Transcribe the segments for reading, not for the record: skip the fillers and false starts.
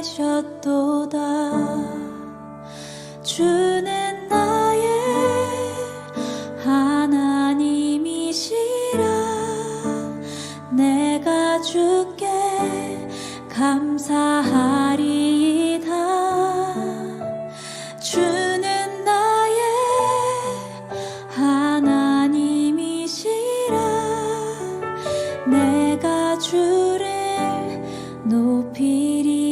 되셨도다. 주는 나의 하나님이시라. 내가 주께 감사하리이다. 주는 나의 하나님이시라. 내가 주를 높이리이다.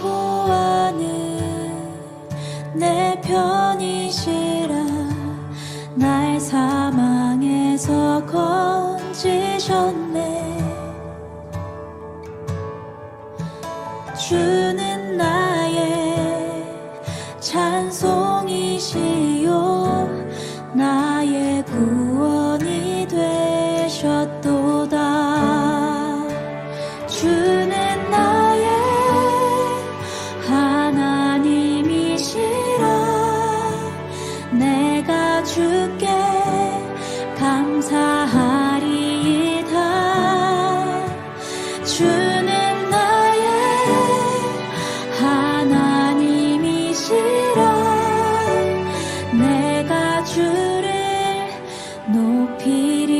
여호와는 내 편이시라. 날 사망에서 건지셨네. 주는 나의 찬송이시요 나의 구원이 되셨도다. 주는 나의 하나님이시라. 내가 주께 감사하리이다. 주는 나의 하나님이시라. 내가 주를 높이리이다.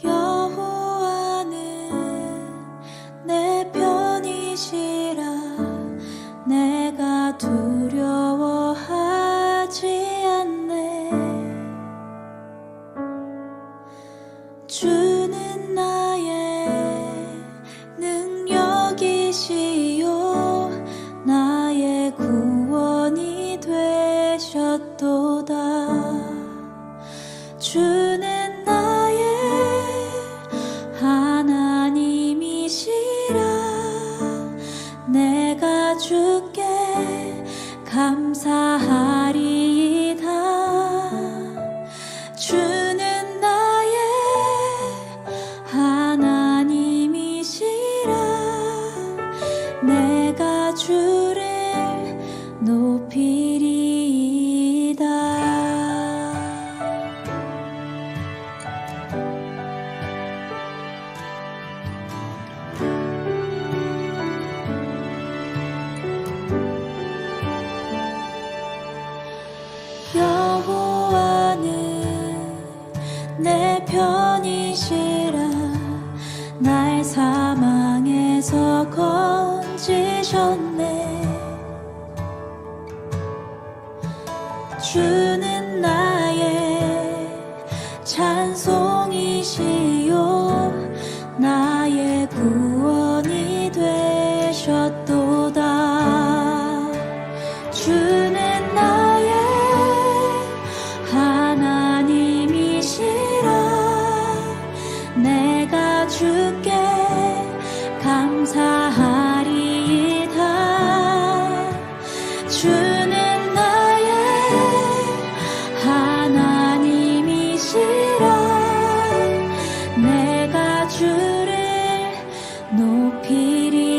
여호와는 내 편이시라. 내가 두려워하지 않네. 주는 나의 능력이시요 나의 구원이 되셨도다. 주는 나의 하나님이시라. 내가 주께 감사하리이다. 주는 나의 하나님이시라. 내가 주를 높이리이다. 여호와는 내 편이시라. 날 사망에서 건지셨네. 주는 나의 찬송이시요 나의 구원이 되셨도다. 주는 나의 하나님이시라. 내가 주께 감사하리이다. 주는 나의 하나님이시라. 내가 주를 높이리이다.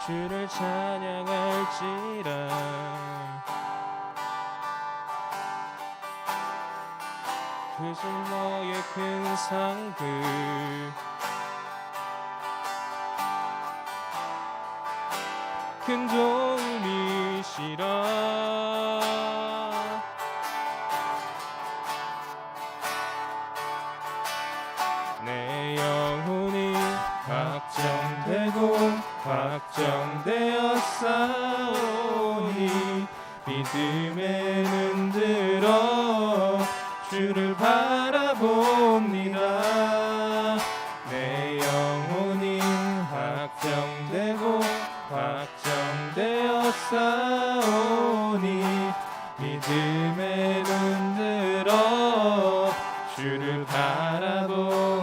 주를 찬양할지라. 크신 너의 큰 상급 큰 도움이시라. 내 영혼이 확정되고 확정되었사오니 믿음에 눈들어 주를 바라봅니다. 내 영혼이 확정되고 확정되었사오니 믿음에 눈들어 주를 바라봅니다.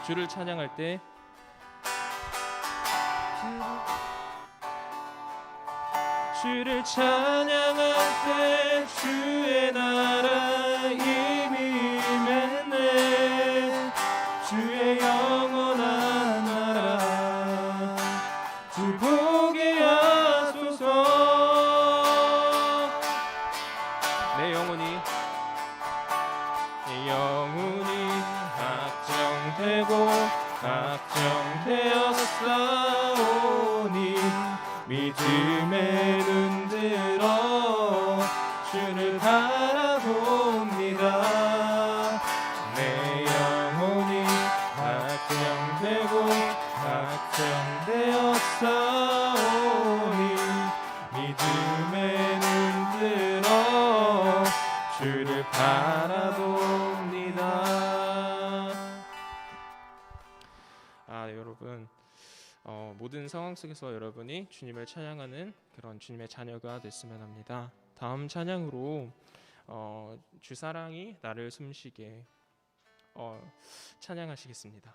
주를 찬양할 때 주를 찬양할 때 주의 나라 이미 임했네. 주의 영원한 나라 주 보게 하소서. 내 영혼이 확정되고 확정되었사오니 믿음에 눈들어 주를 바라봅니다. 내 영혼이 확정되고 확정되었사오니 믿음에 눈들어 주를 바라봅니다. 여러분, 모든 상황 속에서 여러분이 주님을 찬양하는 그런 주님의 자녀가 됐으면 합니다. 다음 찬양으로 주 사랑이 나를 숨쉬게 찬양하시겠습니다.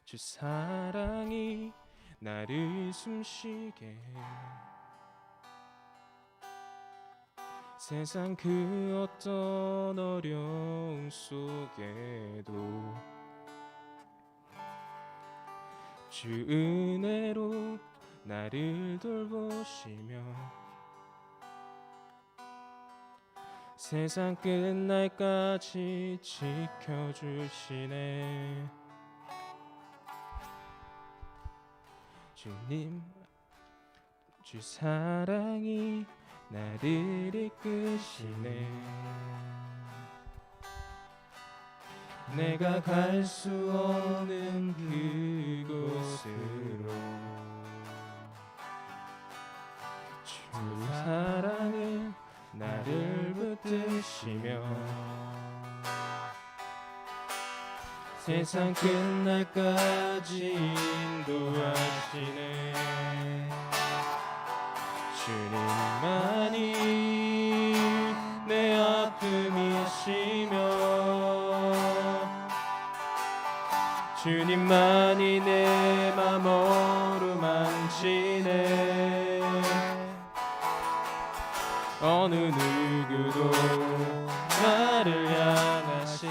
주 사랑이 나를 숨쉬게 세상 그 어떤 어려움 속에도 주 은혜로 나를 돌보시며 세상 끝날까지 지켜주시네. 주님, 주 사랑이 나를 이끄시네. 내가 갈 수 없는 그곳으로 주 사랑은 나를 붙드시며 세상 끝날까지 인도하시네. 주님만이 내 아픔이시며 주님만이 내 맘 어루만지네. 어느 누구도 나를 향하신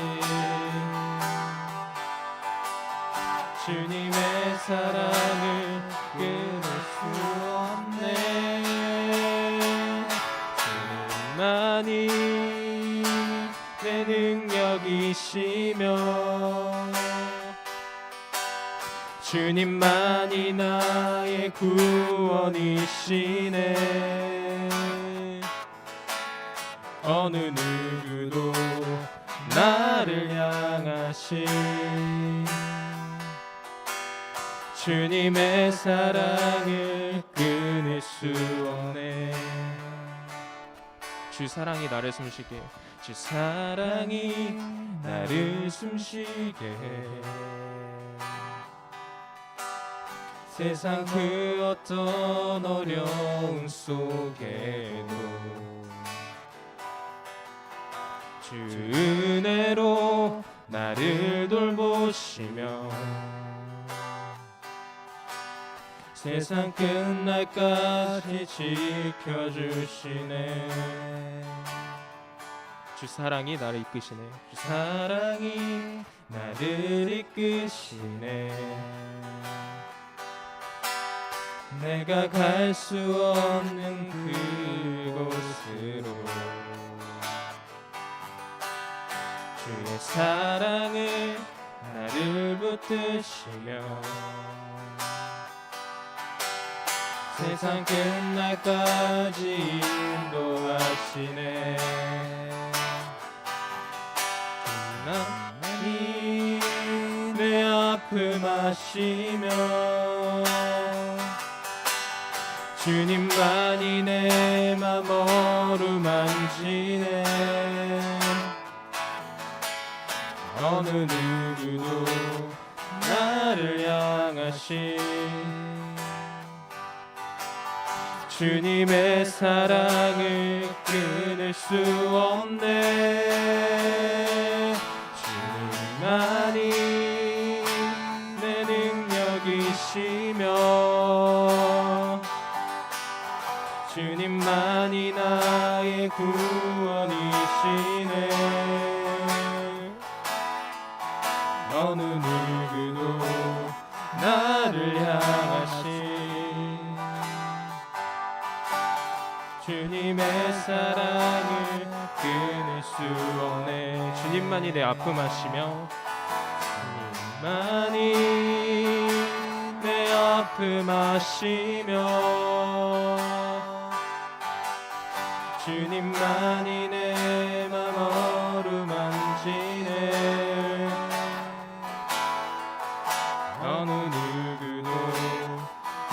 주님의 사랑을 끊을 수 없네. 주님만이 내 능력이시며 주님만이 나의 구원이시네. 어느 누구도 나를 향하신 주님의 사랑을 끊을 수 없네. 주 사랑이 나를 숨쉬게, 주 사랑이 나를 숨쉬게 세상 그 어떤 어려움 속에도 주 은혜로 나를 돌보시며 세상 끝날까지 지켜주시네. 주 사랑이 나를 이끄시네. 주 사랑이 나를 이끄시네. 내가 갈 수 없는 그곳으로 주의 사랑을 나를 붙드시며 세상 끝날까지 인도하시네. 주님만이 내 아픔 아시며 주님만이 내 맘 어루만지네. 어느 누구도 나를 향하신 주님의 사랑을 끊을 수 없네. 주님만이 내 능력이시며 주님만이 나의 구원이시네. 어느 누구도 나를 향하신 주님의 사랑을 끊을 수 없네. 주님만이 내 아픔 아시며 주님만이 내 아픔 아시며 주님만이 내 맘 어루만지네. 어느 누구도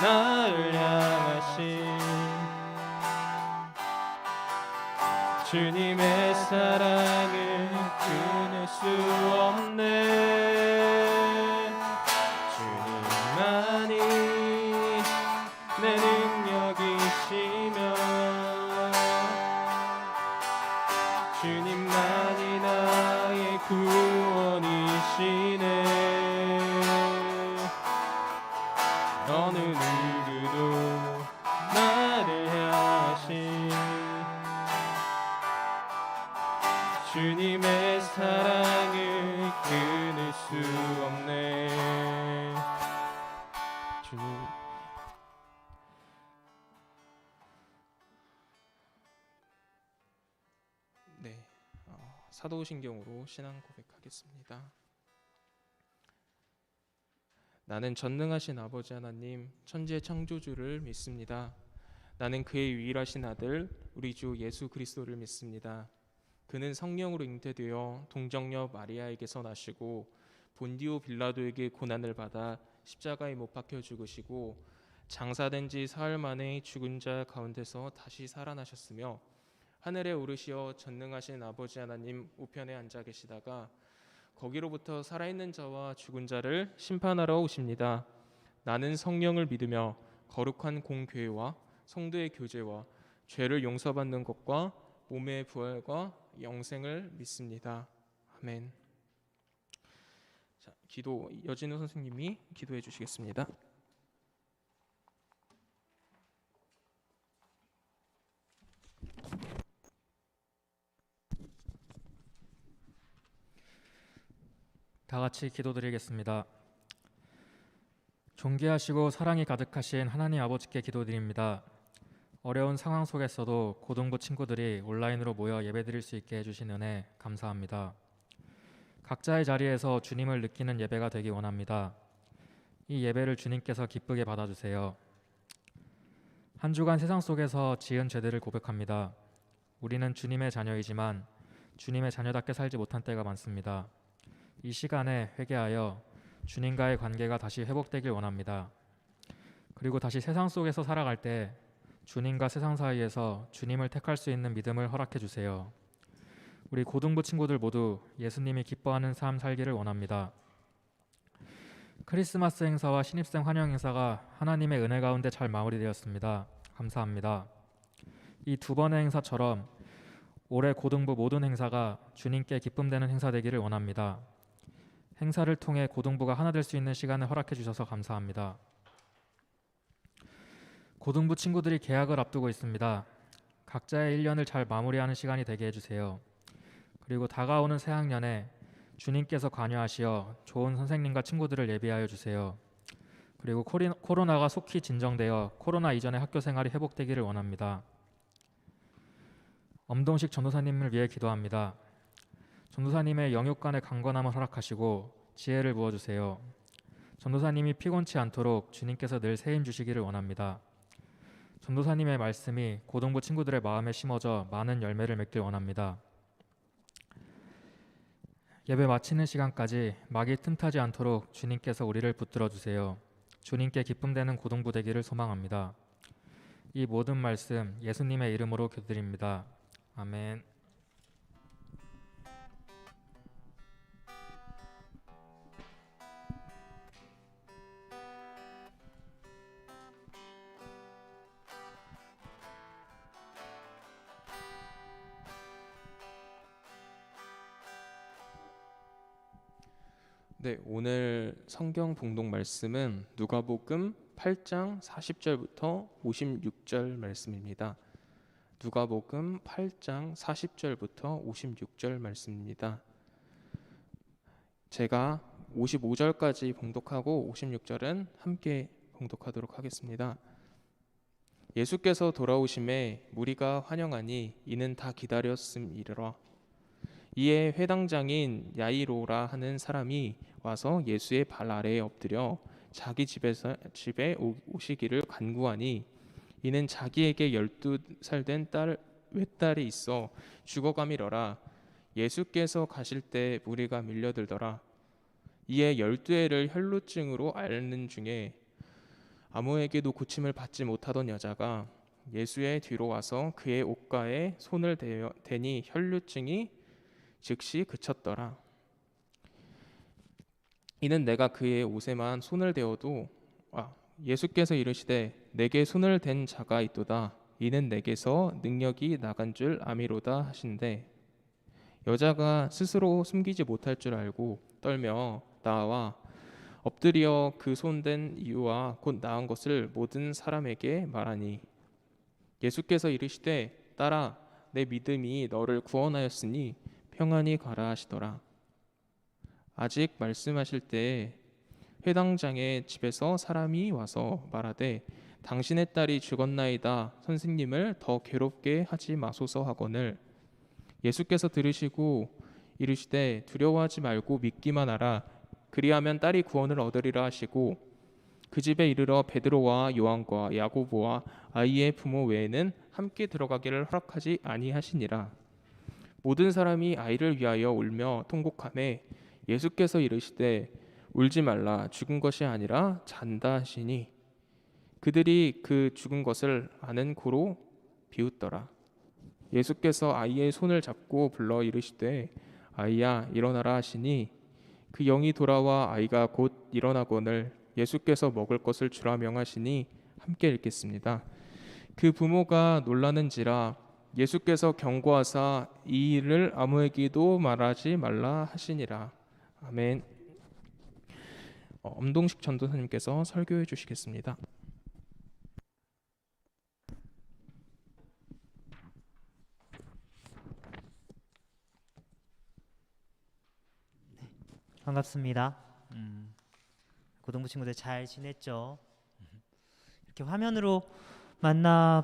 나를 향하신 주님의 사랑을 끊을 수 없네. 주님만이 내 능력이시며 주님만이 나의 구원이시네. 어느 누구도 나를 향하신 주님의 사랑을 끊을 수 없네. 주님. 네, 사도신경으로 신앙 고백하겠습니다. 나는 전능하신 아버지 하나님, 천지의 창조주를 믿습니다. 나는 그의 유일하신 아들, 우리 주 예수 그리스도를 믿습니다. 그는 성령으로 잉태되어 동정녀 마리아에게서 나시고 본디오 빌라도에게 고난을 받아 십자가에 못 박혀 죽으시고 장사된 지 사흘 만에 죽은 자 가운데서 다시 살아나셨으며 하늘에 오르시어 전능하신 아버지 하나님 우편에 앉아 계시다가 거기로부터 살아있는 자와 죽은 자를 심판하러 오십니다. 나는 성령을 믿으며 거룩한 공교회와 성도의 교제와 죄를 용서받는 것과 몸의 부활과 영생을 믿습니다. 아멘. 자, 기도 여진우 선생님이 기도해 주시겠습니다. 다 같이 기도드리겠습니다. 존귀하시고 사랑이 가득하신 하나님 아버지께 기도드립니다. 어려운 상황 속에서도 고등부 친구들이 온라인으로 모여 예배드릴 수 있게 해주신 은혜 감사합니다. 각자의 자리에서 주님을 느끼는 예배가 되기 원합니다. 이 예배를 주님께서 기쁘게 받아주세요. 한 주간 세상 속에서 지은 죄들을 고백합니다. 우리는 주님의 자녀이지만 주님의 자녀답게 살지 못한 때가 많습니다. 이 시간에 회개하여 주님과의 관계가 다시 회복되길 원합니다. 그리고 다시 세상 속에서 살아갈 때 주님과 세상 사이에서 주님을 택할 수 있는 믿음을 허락해 주세요. 우리 고등부 친구들 모두 예수님이 기뻐하는 삶 살기를 원합니다. 크리스마스 행사와 신입생 환영 행사가 하나님의 은혜 가운데 잘 마무리되었습니다. 감사합니다. 이 두 번의 행사처럼 올해 고등부 모든 행사가 주님께 기쁨되는 행사 되기를 원합니다. 행사를 통해 고등부가 하나 될 수 있는 시간을 허락해 주셔서 감사합니다. 고등부 친구들이 개학을 앞두고 있습니다. 각자의 1년을 잘 마무리하는 시간이 되게 해주세요. 그리고 다가오는 새학년에 주님께서 관여하시어 좋은 선생님과 친구들을 예비하여 주세요. 그리고 코로나가 속히 진정되어 코로나 이전의 학교 생활이 회복되기를 원합니다. 엄동식 전도사님을 위해 기도합니다. 전도사님의 영육간의 강건함을 허락하시고 지혜를 부어주세요. 전도사님이 피곤치 않도록 주님께서 늘 새 힘 주시기를 원합니다. 전도사님의 말씀이 고등부 친구들의 마음에 심어져 많은 열매를 맺길 원합니다. 예배 마치는 시간까지 막이 틈타지 않도록 주님께서 우리를 붙들어 주세요. 주님께 기쁨 되는 고등부 되기를 소망합니다. 이 모든 말씀 예수님의 이름으로 기도드립니다. 아멘. 네, 오늘 성경 봉독 말씀은 누가복음 8장 40절부터 56절 말씀입니다. 누가복음 8장 40절부터 56절 말씀입니다. 제가 55절까지 봉독하고 56절은 함께 봉독하도록 하겠습니다. 예수께서 돌아오심에 무리가 환영하니 이는 다 기다렸음이라. 이에 회당장인 야이로라 하는 사람이 와서 예수의 발 아래에 엎드려 자기 집에 오시기를 간구하니 이는 자기에게 12살 된 외딸이 있어 죽어가미러라. 예수께서 가실 때 무리가 밀려들더라. 이에 12해를 혈루증으로 앓는 중에 아무에게도 고침을 받지 못하던 여자가 예수의 뒤로 와서 그의 옷가에 손을 대니 혈루증이 즉시 그쳤더라. 이는 내가 그의 옷에만 손을 대어도 예수께서 이르시되 내게 손을 댄 자가 있도다. 이는 내게서 능력이 나간 줄 아미로다 하신대. 여자가 스스로 숨기지 못할 줄 알고 떨며 나와 엎드려 그 손 댄 이유와 곧 나은 것을 모든 사람에게 말하니 예수께서 이르시되 딸아 내 믿음이 너를 구원하였으니 평안히 가라 하시더라. 아직 말씀하실 때 회당장의 집에서 사람이 와서 말하되 당신의 딸이 죽었나이다. 선생님을 더 괴롭게 하지 마소서 하거늘 예수께서 들으시고 이르시되 두려워하지 말고 믿기만 하라. 그리하면 딸이 구원을 얻으리라 하시고 그 집에 이르러 베드로와 요한과 야고보와 아이의 부모 외에는 함께 들어가기를 허락하지 아니하시니라. 모든 사람이 아이를 위하여 울며 통곡하매 예수께서 이르시되 울지 말라. 죽은 것이 아니라 잔다 하시니 그들이 그 죽은 것을 아는 고로 비웃더라. 예수께서 아이의 손을 잡고 불러 이르시되 아이야 일어나라 하시니 그 영이 돌아와 아이가 곧 일어나거늘 예수께서 먹을 것을 주라 명하시니 함께 읽겠습니다. 그 부모가 놀라는지라 예수께서 경고하사 이 일을 아무에게도 말하지 말라 하시니라. 아멘. 엄동식 전도사님께서 설교해 주시겠습니다. 반갑습니다. 고등부 친구들 잘 지냈죠? 이렇게 화면으로 만나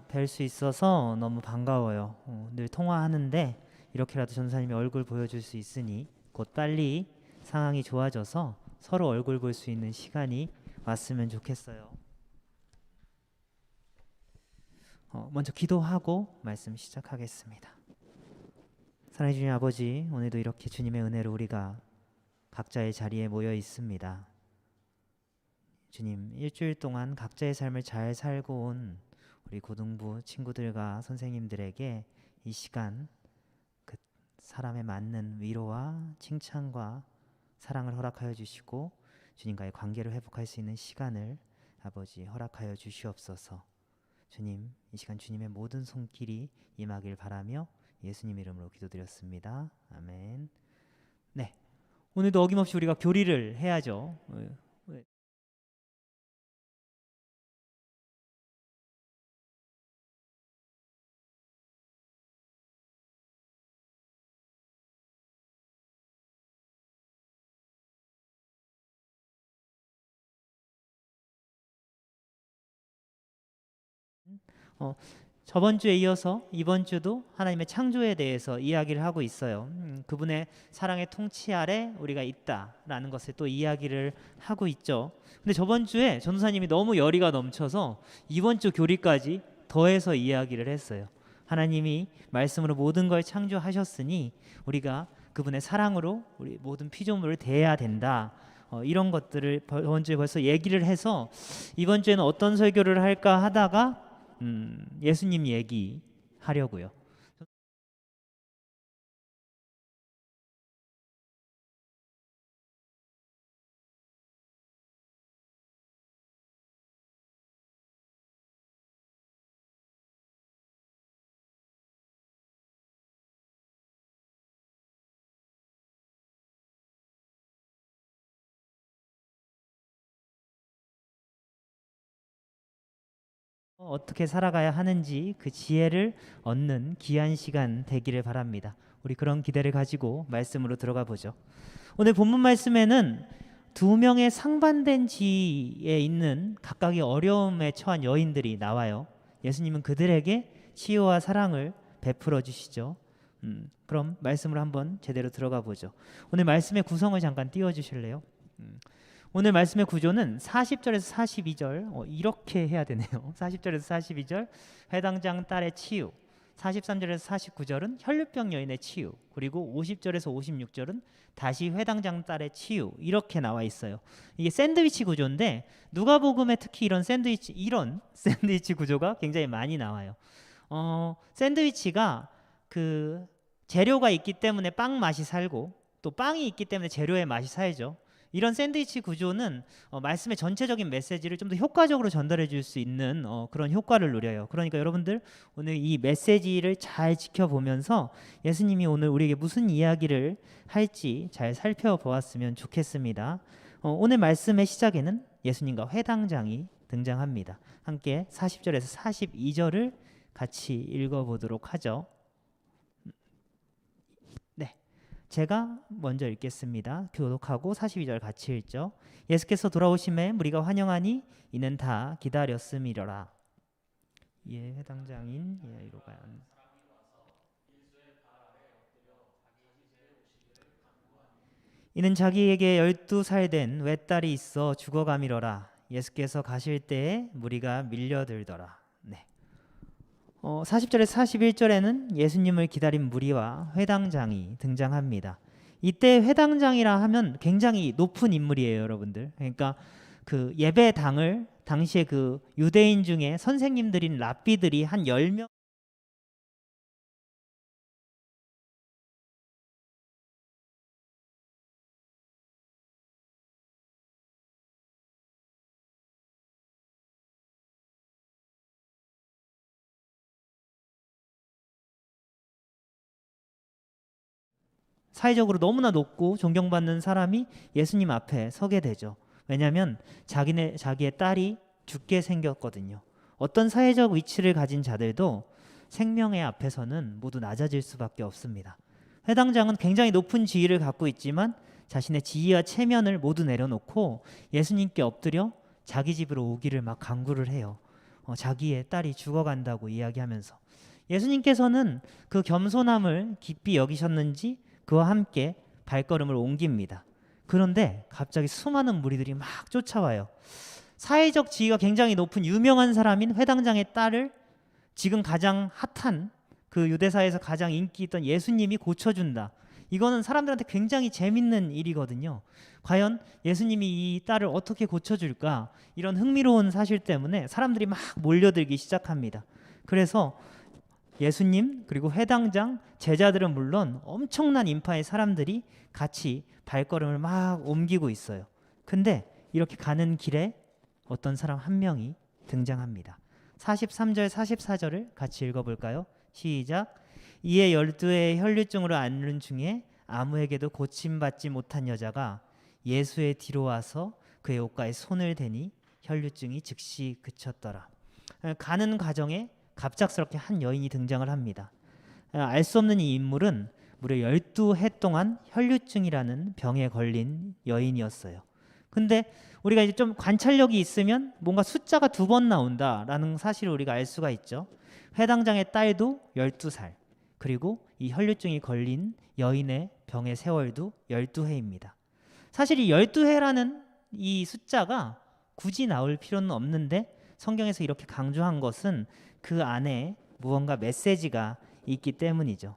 뵐 수 있어서 너무 반가워요. 늘 통화하는데 이렇게라도 전사님이 얼굴 보여줄 수 있으니 곧 빨리 상황이 좋아져서 서로 얼굴 볼 수 있는 시간이 왔으면 좋겠어요. 먼저 기도하고 말씀 시작하겠습니다. 사랑해 주님 아버지, 오늘도 이렇게 주님의 은혜로 우리가 각자의 자리에 모여 있습니다. 주님, 일주일 동안 각자의 삶을 잘 살고 온 우리 고등부 친구들과 선생님들에게 이 시간 그 사람에 맞는 위로와 칭찬과 사랑을 허락하여 주시고 주님과의 관계를 회복할 수 있는 시간을 아버지 허락하여 주시옵소서. 주님, 이 시간 주님의 모든 손길이 임하길 바라며 예수님 이름으로 기도드렸습니다. 아멘. 네, 오늘도 어김없이 우리가 교리를 해야죠. 저번 주에 이어서 이번 주도 하나님의 창조에 대해서 이야기를 하고 있어요. 그분의 사랑의 통치 아래 우리가 있다라는 것을 또 이야기를 하고 있죠. 근데 저번 주에 전도사님이 너무 열의가 넘쳐서 이번 주 교리까지 더해서 이야기를 했어요. 하나님이 말씀으로 모든 걸 창조하셨으니 우리가 그분의 사랑으로 우리 모든 피조물을 대해야 된다. 이런 것들을 저번 주에 벌써 얘기를 해서 이번 주에는 어떤 설교를 할까 하다가 예수님 얘기 하려고요. 어떻게 살아가야 하는지 그 지혜를 얻는 귀한 시간 되기를 바랍니다. 우리 그런 기대를 가지고 말씀으로 들어가 보죠. 오늘 본문 말씀에는 두 명의 상반된 지에 있는 각각의 어려움에 처한 여인들이 나와요. 예수님은 그들에게 치유와 사랑을 베풀어 주시죠. 그럼 말씀으로 한번 제대로 들어가 보죠. 오늘 말씀의 구성을 잠깐 띄워 주실래요? 오늘 말씀의 구조는 40절에서 42절 이렇게 해야 되네요. 40절에서 42절 회당장 딸의 치유, 43절에서 49절은 혈류병 여인의 치유, 그리고 50절에서 56절은 다시 회당장 딸의 치유, 이렇게 나와 있어요. 이게 샌드위치 구조인데 누가복음에 특히 이런 샌드위치 구조가 굉장히 많이 나와요. 샌드위치가 그 재료가 있기 때문에 빵 맛이 살고 또 빵이 있기 때문에 재료의 맛이 살죠. 이런 샌드위치 구조는 말씀의 전체적인 메시지를 좀 더 효과적으로 전달해 줄 수 있는 그런 효과를 누려요. 그러니까 여러분들 오늘 이 메시지를 잘 지켜보면서 예수님이 오늘 우리에게 무슨 이야기를 할지 잘 살펴보았으면 좋겠습니다. 오늘 말씀의 시작에는 예수님과 회당장이 등장합니다. 함께 40절에서 42절을 같이 읽어보도록 하죠. 제가 먼저 읽겠습니다. 교독하고 42절 같이 읽죠. 예수께서 돌아오심에 무리가 환영하니 이는 다 기다렸음이로라. 예, 회당장인 야이로가 이는 자기에게 12살 된 외딸이 있어 죽어가미로라. 예수께서 가실 때에 무리가 밀려들더라. 40절에서 41절에는 예수님을 기다린 무리와 회당장이 등장합니다. 이때 회당장이라 하면 굉장히 높은 인물이에요, 여러분들. 그러니까 그 예배당을 당시에 그 유대인 중에 선생님들인 랍비들이 한 10명 사회적으로 너무나 높고 존경받는 사람이 예수님 앞에 서게 되죠. 왜냐하면 자기의 딸이 죽게 생겼거든요. 어떤 사회적 위치를 가진 자들도 생명의 앞에서는 모두 낮아질 수밖에 없습니다. 회당장은 굉장히 높은 지위를 갖고 있지만 자신의 지위와 체면을 모두 내려놓고 예수님께 엎드려 자기 집으로 오기를 막 간구를 해요. 자기의 딸이 죽어간다고 이야기하면서 예수님께서는 그 겸손함을 깊이 여기셨는지 그와 함께 발걸음을 옮깁니다. 그런데 갑자기 수많은 무리들이 막 쫓아와요. 사회적 지위가 굉장히 높은 유명한 사람인 회당장의 딸을 지금 가장 핫한 그 유대사에서 가장 인기 있던 예수님이 고쳐준다. 이거는 사람들한테 굉장히 재밌는 일이거든요. 과연 예수님이 이 딸을 어떻게 고쳐줄까? 이런 흥미로운 사실 때문에 사람들이 막 몰려들기 시작합니다. 그래서 예수님 그리고 회당장 제자들은 물론 엄청난 인파의 사람들이 같이 발걸음을 막 옮기고 있어요. 근데 이렇게 가는 길에 어떤 사람 한 명이 등장합니다. 43절 44절을 같이 읽어볼까요? 시작. 이에 12의 혈류증으로 앓는 중에 아무에게도 고침받지 못한 여자가 예수의 뒤로 와서 그의 옷가에 손을 대니 혈류증이 즉시 그쳤더라. 가는 과정에 갑작스럽게 한 여인이 등장을 합니다. 알 수 없는 이 인물은 무려 12해 동안 혈류증이라는 병에 걸린 여인이었어요. 근데 우리가 이제 좀 관찰력이 있으면 뭔가 숫자가 2번 나온다라는 사실을 우리가 알 수가 있죠. 회당장의 딸도 12살, 그리고 이 혈류증이 걸린 여인의 병의 세월도 12해입니다. 사실 이 12해라는 이 숫자가 굳이 나올 필요는 없는데 성경에서 이렇게 강조한 것은 그 안에 무언가 메시지가 있기 때문이죠.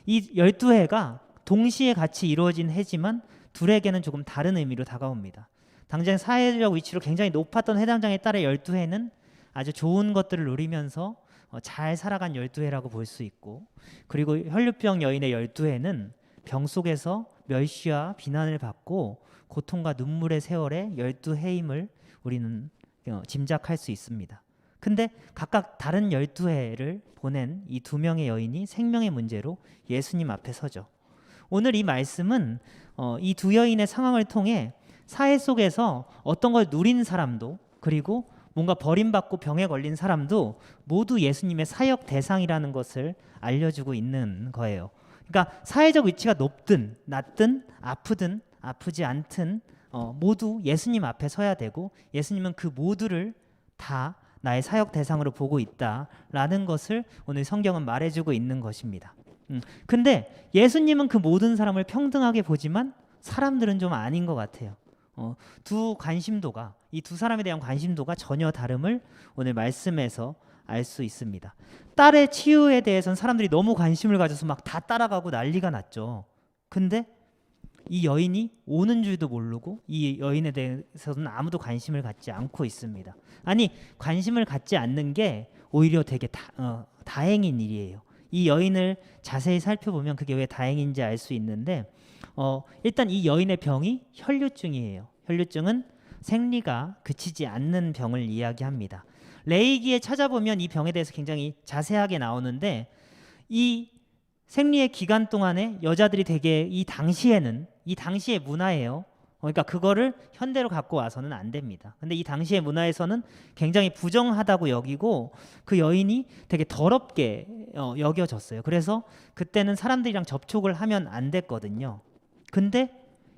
이 12해가 동시에 같이 이루어진 해지만 둘에게는 조금 다른 의미로 다가옵니다. 당장 사회적 위치로 굉장히 높았던 회당장의 딸의 12해는 아주 좋은 것들을 누리면서 잘 살아간 12해라고 볼 수 있고, 그리고 혈류병 여인의 12해는 병 속에서 멸시와 비난을 받고 고통과 눈물의 세월의 12해임을 우리는 짐작할 수 있습니다. 근데 각각 다른 12해를 보낸 이 2명의 여인이 생명의 문제로 예수님 앞에 서죠. 오늘 이 말씀은 이 2 여인의 상황을 통해 사회 속에서 어떤 걸 누린 사람도, 그리고 뭔가 버림받고 병에 걸린 사람도 모두 예수님의 사역 대상이라는 것을 알려주고 있는 거예요. 그러니까 사회적 위치가 높든 낮든 아프든 아프지 않든 모두 예수님 앞에 서야 되고, 예수님은 그 모두를 다 나의 사역 대상으로 보고 있다라는 것을 오늘 성경은 말해주고 있는 것입니다. 근데 예수님은 그 모든 사람을 평등하게 보지만 사람들은 좀 아닌 것 같아요. 이 2 사람에 대한 관심도가 전혀 다름을 오늘 말씀에서 알 수 있습니다. 딸의 치유에 대해서는 사람들이 너무 관심을 가져서 막 다 따라가고 난리가 났죠. 근데 이 여인이 오는 줄도 모르고 이 여인에 대해서는 아무도 관심을 갖지 않고 있습니다. 아니, 관심을 갖지 않는 게 오히려 되게 다행인 일이에요. 이 여인을 자세히 살펴보면 그게 왜 다행인지 알 수 있는데, 일단 이 여인의 병이 혈류증이에요. 혈류증은 생리가 그치지 않는 병을 이야기합니다. 레위기에 찾아보면 이 병에 대해서 굉장히 자세하게 나오는데, 이 생리의 기간 동안에 여자들이 되게 이 당시의 문화예요. 그러니까 그거를 현대로 갖고 와서는 안 됩니다. 근데 이 당시의 문화에서는 굉장히 부정하다고 여기고 그 여인이 되게 더럽게 여겨졌어요. 그래서 그때는 사람들이랑 접촉을 하면 안 됐거든요. 근데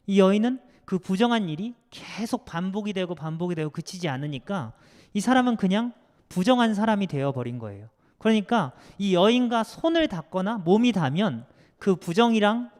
이 여인은 그 부정한 일이 계속 반복이 되고 그치지 않으니까 이 사람은 그냥 부정한 사람이 되어버린 거예요. 그러니까 이 여인과 손을 닿거나 몸이 닿으면 그 부정이랑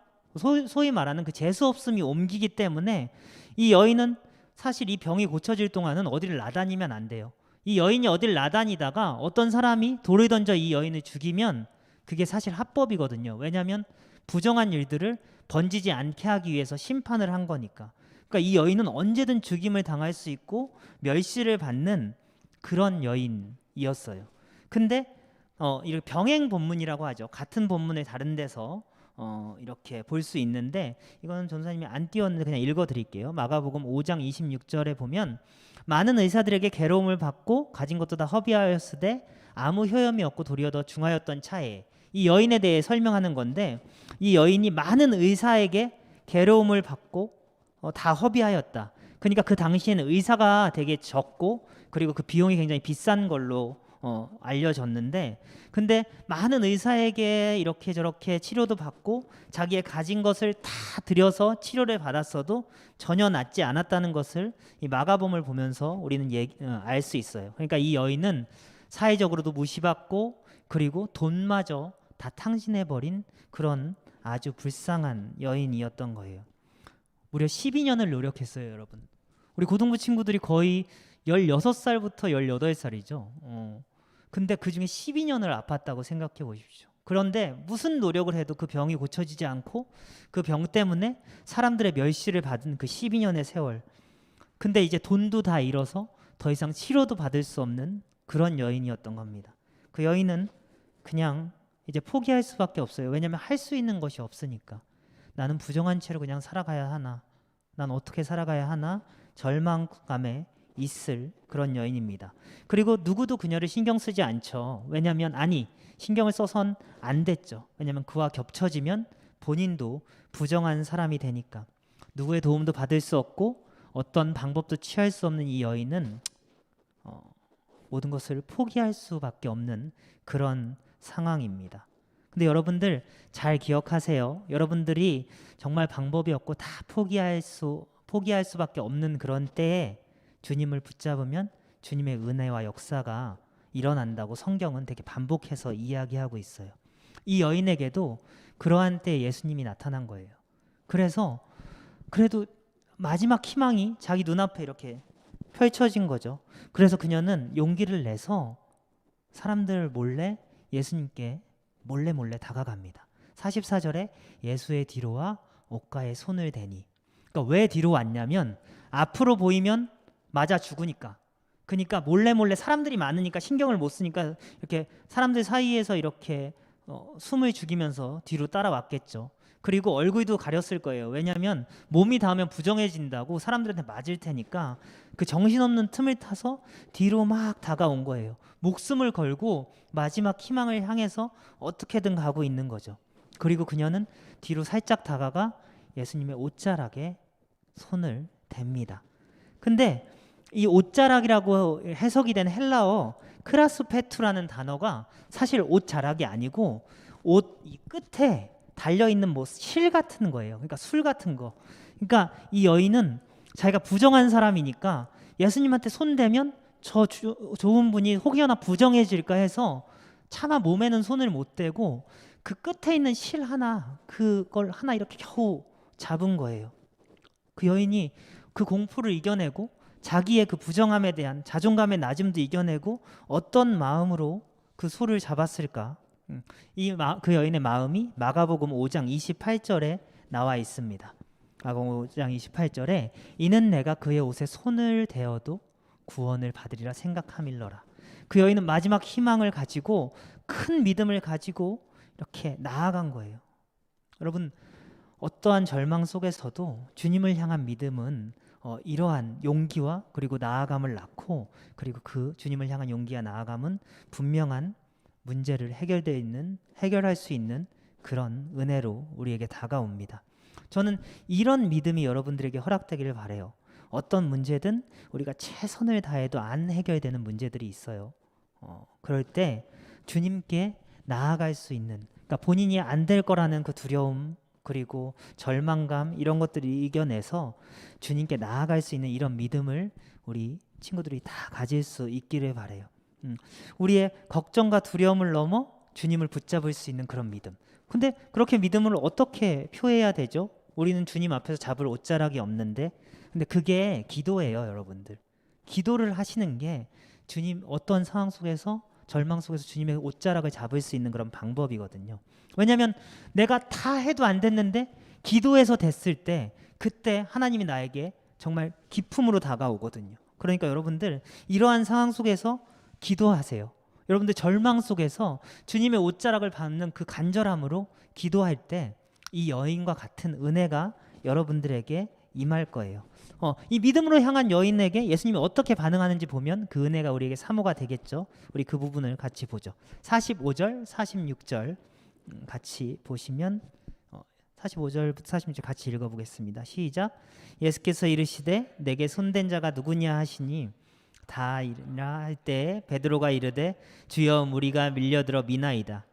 소위 말하는 그 재수없음이 옮기기 때문에 이 여인은 사실 이 병이 고쳐질 동안은 어디를 나다니면 안 돼요. 이 여인이 어디를 나다니다가 어떤 사람이 돌을 던져 이 여인을 죽이면 그게 사실 합법이거든요. 왜냐하면 부정한 일들을 번지지 않게 하기 위해서 심판을 한 거니까. 그러니까 이 여인은 언제든 죽임을 당할 수 있고 멸시를 받는 그런 여인이었어요. 근데 이렇게 병행 본문이라고 하죠. 같은 본문을 다른 데서 이렇게 볼 수 있는데, 이거는 전사님이 안 띄웠는데 그냥 읽어드릴게요. 마가복음 5장 26절에 보면, 많은 의사들에게 괴로움을 받고 가진 것도 다 허비하였으되 아무 효염이 없고 도리어 더 중하였던 차에, 이 여인에 대해 설명하는 건데, 이 여인이 많은 의사에게 괴로움을 받고 다 허비하였다. 그러니까 그 당시에는 의사가 되게 적고, 그리고 그 비용이 굉장히 비싼 걸로 알려졌는데, 근데 많은 의사에게 이렇게 저렇게 치료도 받고 자기의 가진 것을 다 들여서 치료를 받았어도 전혀 낫지 않았다는 것을 이 마가복음을 보면서 우리는 알 수 있어요. 그러니까 이 여인은 사회적으로도 무시받고, 그리고 돈마저 다 탕진해버린 그런 아주 불쌍한 여인이었던 거예요. 무려 12년을 노력했어요, 여러분. 우리 고등부 친구들이 거의 16살부터 18살이죠. 근데 그 중에 12년을 아팠다고 생각해 보십시오. 그런데 무슨 노력을 해도 그 병이 고쳐지지 않고 그 병 때문에 사람들의 멸시를 받은 그 12년의 세월. 근데 이제 돈도 다 잃어서 더 이상 치료도 받을 수 없는 그런 여인이었던 겁니다. 그 여인은 그냥 이제 포기할 수밖에 없어요. 왜냐하면 할 수 있는 것이 없으니까. 나는 부정한 채로 그냥 살아가야 하나? 난 어떻게 살아가야 하나? 절망감에 있을 그런 여인입니다. 그리고 누구도 그녀를 신경 쓰지 않죠. 왜냐하면 신경을 써선 안 됐죠. 왜냐하면 그와 겹쳐지면 본인도 부정한 사람이 되니까. 누구의 도움도 받을 수 없고 어떤 방법도 취할 수 없는 이 여인은 모든 것을 포기할 수밖에 없는 그런 상황입니다. 근데 여러분들 잘 기억하세요. 여러분들이 정말 방법이 없고 다 포기할 수 포기할 수밖에 없는 그런 때에 주님을 붙잡으면 주님의 은혜와 역사가 일어난다고 성경은 되게 반복해서 이야기하고 있어요. 이 여인에게도 그러한 때에 예수님이 나타난 거예요. 그래서 그래도 마지막 희망이 자기 눈앞에 이렇게 펼쳐진 거죠. 그래서 그녀는 용기를 내서 사람들 몰래 예수님께 몰래 다가갑니다. 44절에 예수의 뒤로와 옷가에 손을 대니. 그러니까 왜 뒤로 왔냐면 앞으로 보이면 맞아 죽으니까. 그러니까 몰래 사람들이 많으니까 신경을 못 쓰니까 이렇게 사람들 사이에서 이렇게 숨을 죽이면서 뒤로 따라왔겠죠. 그리고 얼굴도 가렸을 거예요. 왜냐하면 몸이 닿으면 부정해진다고 사람들한테 맞을 테니까 그 정신없는 틈을 타서 뒤로 막 다가온 거예요. 목숨을 걸고 마지막 희망을 향해서 어떻게든 가고 있는 거죠. 그리고 그녀는 뒤로 살짝 다가가 예수님의 옷자락에 손을 댑니다. 근데 이 옷자락이라고 해석이 된 헬라어 크라스페투라는 단어가 사실 옷자락이 아니고 옷 이 끝에 달려있는 뭐 실 같은 거예요. 그러니까 술 같은 거. 그러니까 이 여인은 자기가 부정한 사람이니까 예수님한테 손대면 저 좋은 분이 혹여나 부정해질까 해서 차마 몸에는 손을 못 대고 그 끝에 있는 실 하나, 그걸 하나 이렇게 겨우 잡은 거예요. 그 여인이 그 공포를 이겨내고 자기의 그 부정함에 대한 자존감의 낮음도 이겨내고 어떤 마음으로 그 소를 잡았을까? 그 여인의 마음이 마가복음 5장 28절에 나와 있습니다. 마가복음 5장 28절에 이는 내가 그의 옷에 손을 대어도 구원을 받으리라 생각함일러라. 그 여인은 마지막 희망을 가지고 큰 믿음을 가지고 이렇게 나아간 거예요. 여러분, 어떠한 절망 속에서도 주님을 향한 믿음은 이러한 용기와 그리고 나아감을 낳고, 그리고 그 주님을 향한 용기와 나아감은 분명한 문제를 해결할 수 있는 그런 은혜로 우리에게 다가옵니다. 저는 이런 믿음이 여러분들에게 허락되기를 바라요. 어떤 문제든 우리가 최선을 다해도 안 해결되는 문제들이 있어요. 그럴 때 주님께 나아갈 수 있는, 그러니까 본인이 안 될 거라는 그 두려움 그리고 절망감 이런 것들을 이겨내서 주님께 나아갈 수 있는 이런 믿음을 우리 친구들이 다 가질 수 있기를 바라요. 우리의 걱정과 두려움을 넘어 주님을 붙잡을 수 있는 그런 믿음. 근데 그렇게 믿음을 어떻게 표해야 되죠? 우리는 주님 앞에서 잡을 옷자락이 없는데, 근데 그게 기도예요, 여러분들. 기도를 하시는 게 주님 어떤 상황 속에서, 절망 속에서 주님의 옷자락을 잡을 수 있는 그런 방법이거든요. 왜냐하면 내가 다 해도 안 됐는데 기도해서 됐을 때 그때 하나님이 나에게 정말 기품으로 다가오거든요. 그러니까 여러분들 이러한 상황 속에서 기도하세요. 여러분들 절망 속에서 주님의 옷자락을 받는 그 간절함으로 기도할 때 이 여인과 같은 은혜가 여러분들에게 임할 거예요. 이 믿음으로 향한 여인에게 예수님이 어떻게 반응하는지 보면 그 은혜가 우리에게 사모가 되겠죠. 우리 그 부분을 같이 보죠. 45절, 46절 같이 보시면 45절부터 46절 같이 읽어보겠습니다. 시작. 예수께서 이르시되 내게 손댄 자가 누구냐 하시니 다 이르라 할 때 베드로가 이르되 주여 무리가 밀려들어 미나이다.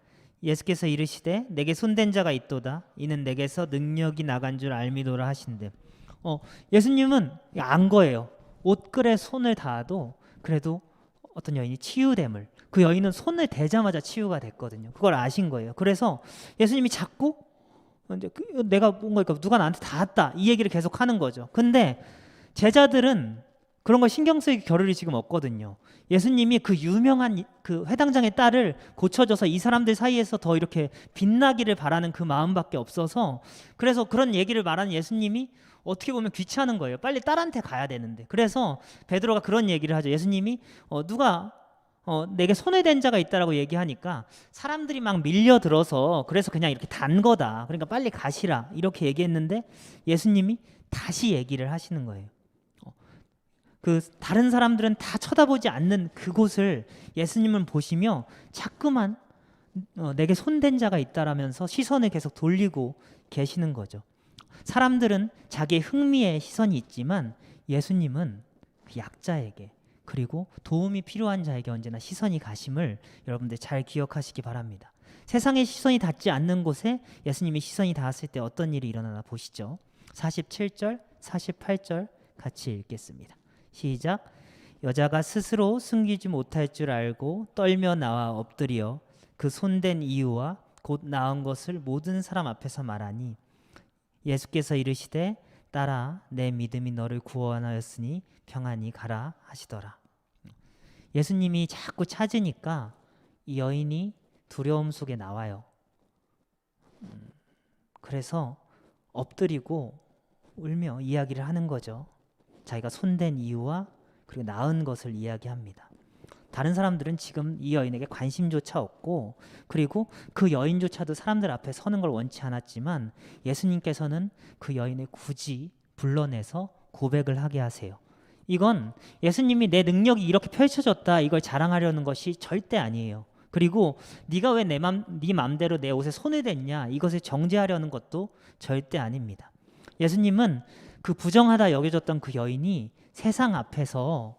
예수께서 이르시되 내게 손댄 자가 있도다. 이는 내게서 능력이 나간 줄 알미노라 하신대. 예수님은 안 거예요. 옷글에 손을 닿아도 그래도 어떤 여인이 치유됨을, 그 여인은 손을 대자마자 치유가 됐거든요. 그걸 아신 거예요. 그래서 예수님이 자꾸 내가 뭔가 누가 나한테 닿았다 이 얘기를 계속 하는 거죠. 근데 제자들은 그런 거 신경 쓸 겨를이 지금 없거든요. 예수님이 그 유명한 그 회당장의 딸을 고쳐줘서 이 사람들 사이에서 더 이렇게 빛나기를 바라는 그 마음밖에 없어서, 그래서 그런 얘기를 말하는 예수님이 어떻게 보면 귀찮은 거예요. 빨리 딸한테 가야 되는데. 그래서 베드로가 그런 얘기를 하죠. 예수님이 누가 내게 손에 댄 자가 있다라고 얘기하니까 사람들이 막 밀려들어서 그래서 그냥 이렇게 단 거다. 그러니까 빨리 가시라 이렇게 얘기했는데 예수님이 다시 얘기를 하시는 거예요. 그 다른 사람들은 다 쳐다보지 않는 그곳을 예수님은 보시며 자꾸만 내게 손댄 자가 있다라면서 시선을 계속 돌리고 계시는 거죠. 사람들은 자기의 흥미에 시선이 있지만 예수님은 그 약자에게 그리고 도움이 필요한 자에게 언제나 시선이 가심을 여러분들 잘 기억하시기 바랍니다. 세상의 시선이 닿지 않는 곳에 예수님이 시선이 닿았을 때 어떤 일이 일어나나 보시죠. 47절, 48절 같이 읽겠습니다. 시작. 여자가 스스로 숨기지 못할 줄 알고 떨며 나와 엎드려 그 손댄 이유와 곧 나은 것을 모든 사람 앞에서 말하니 예수께서 이르시되 딸아 내 믿음이 너를 구원하였으니 평안히 가라 하시더라. 예수님이 자꾸 찾으니까 이 여인이 두려움 속에 나와요. 그래서 엎드리고 울며 이야기를 하는 거죠. 자기가 손댄 이유와 그리고 나은 것을 이야기합니다. 다른 사람들은 지금 이 여인에게 관심조차 없고 그리고 그 여인조차도 사람들 앞에 서는 걸 원치 않았지만 예수님께서는 그 여인을 굳이 불러내서 고백을 하게 하세요. 이건 예수님이 내 능력이 이렇게 펼쳐졌다 이걸 자랑하려는 것이 절대 아니에요. 그리고 네가 왜 네 맘대로 내 옷에 손을 댔냐 이것을 정죄하려는 것도 절대 아닙니다. 예수님은 그 부정하다 여겨졌던 그 여인이 세상 앞에서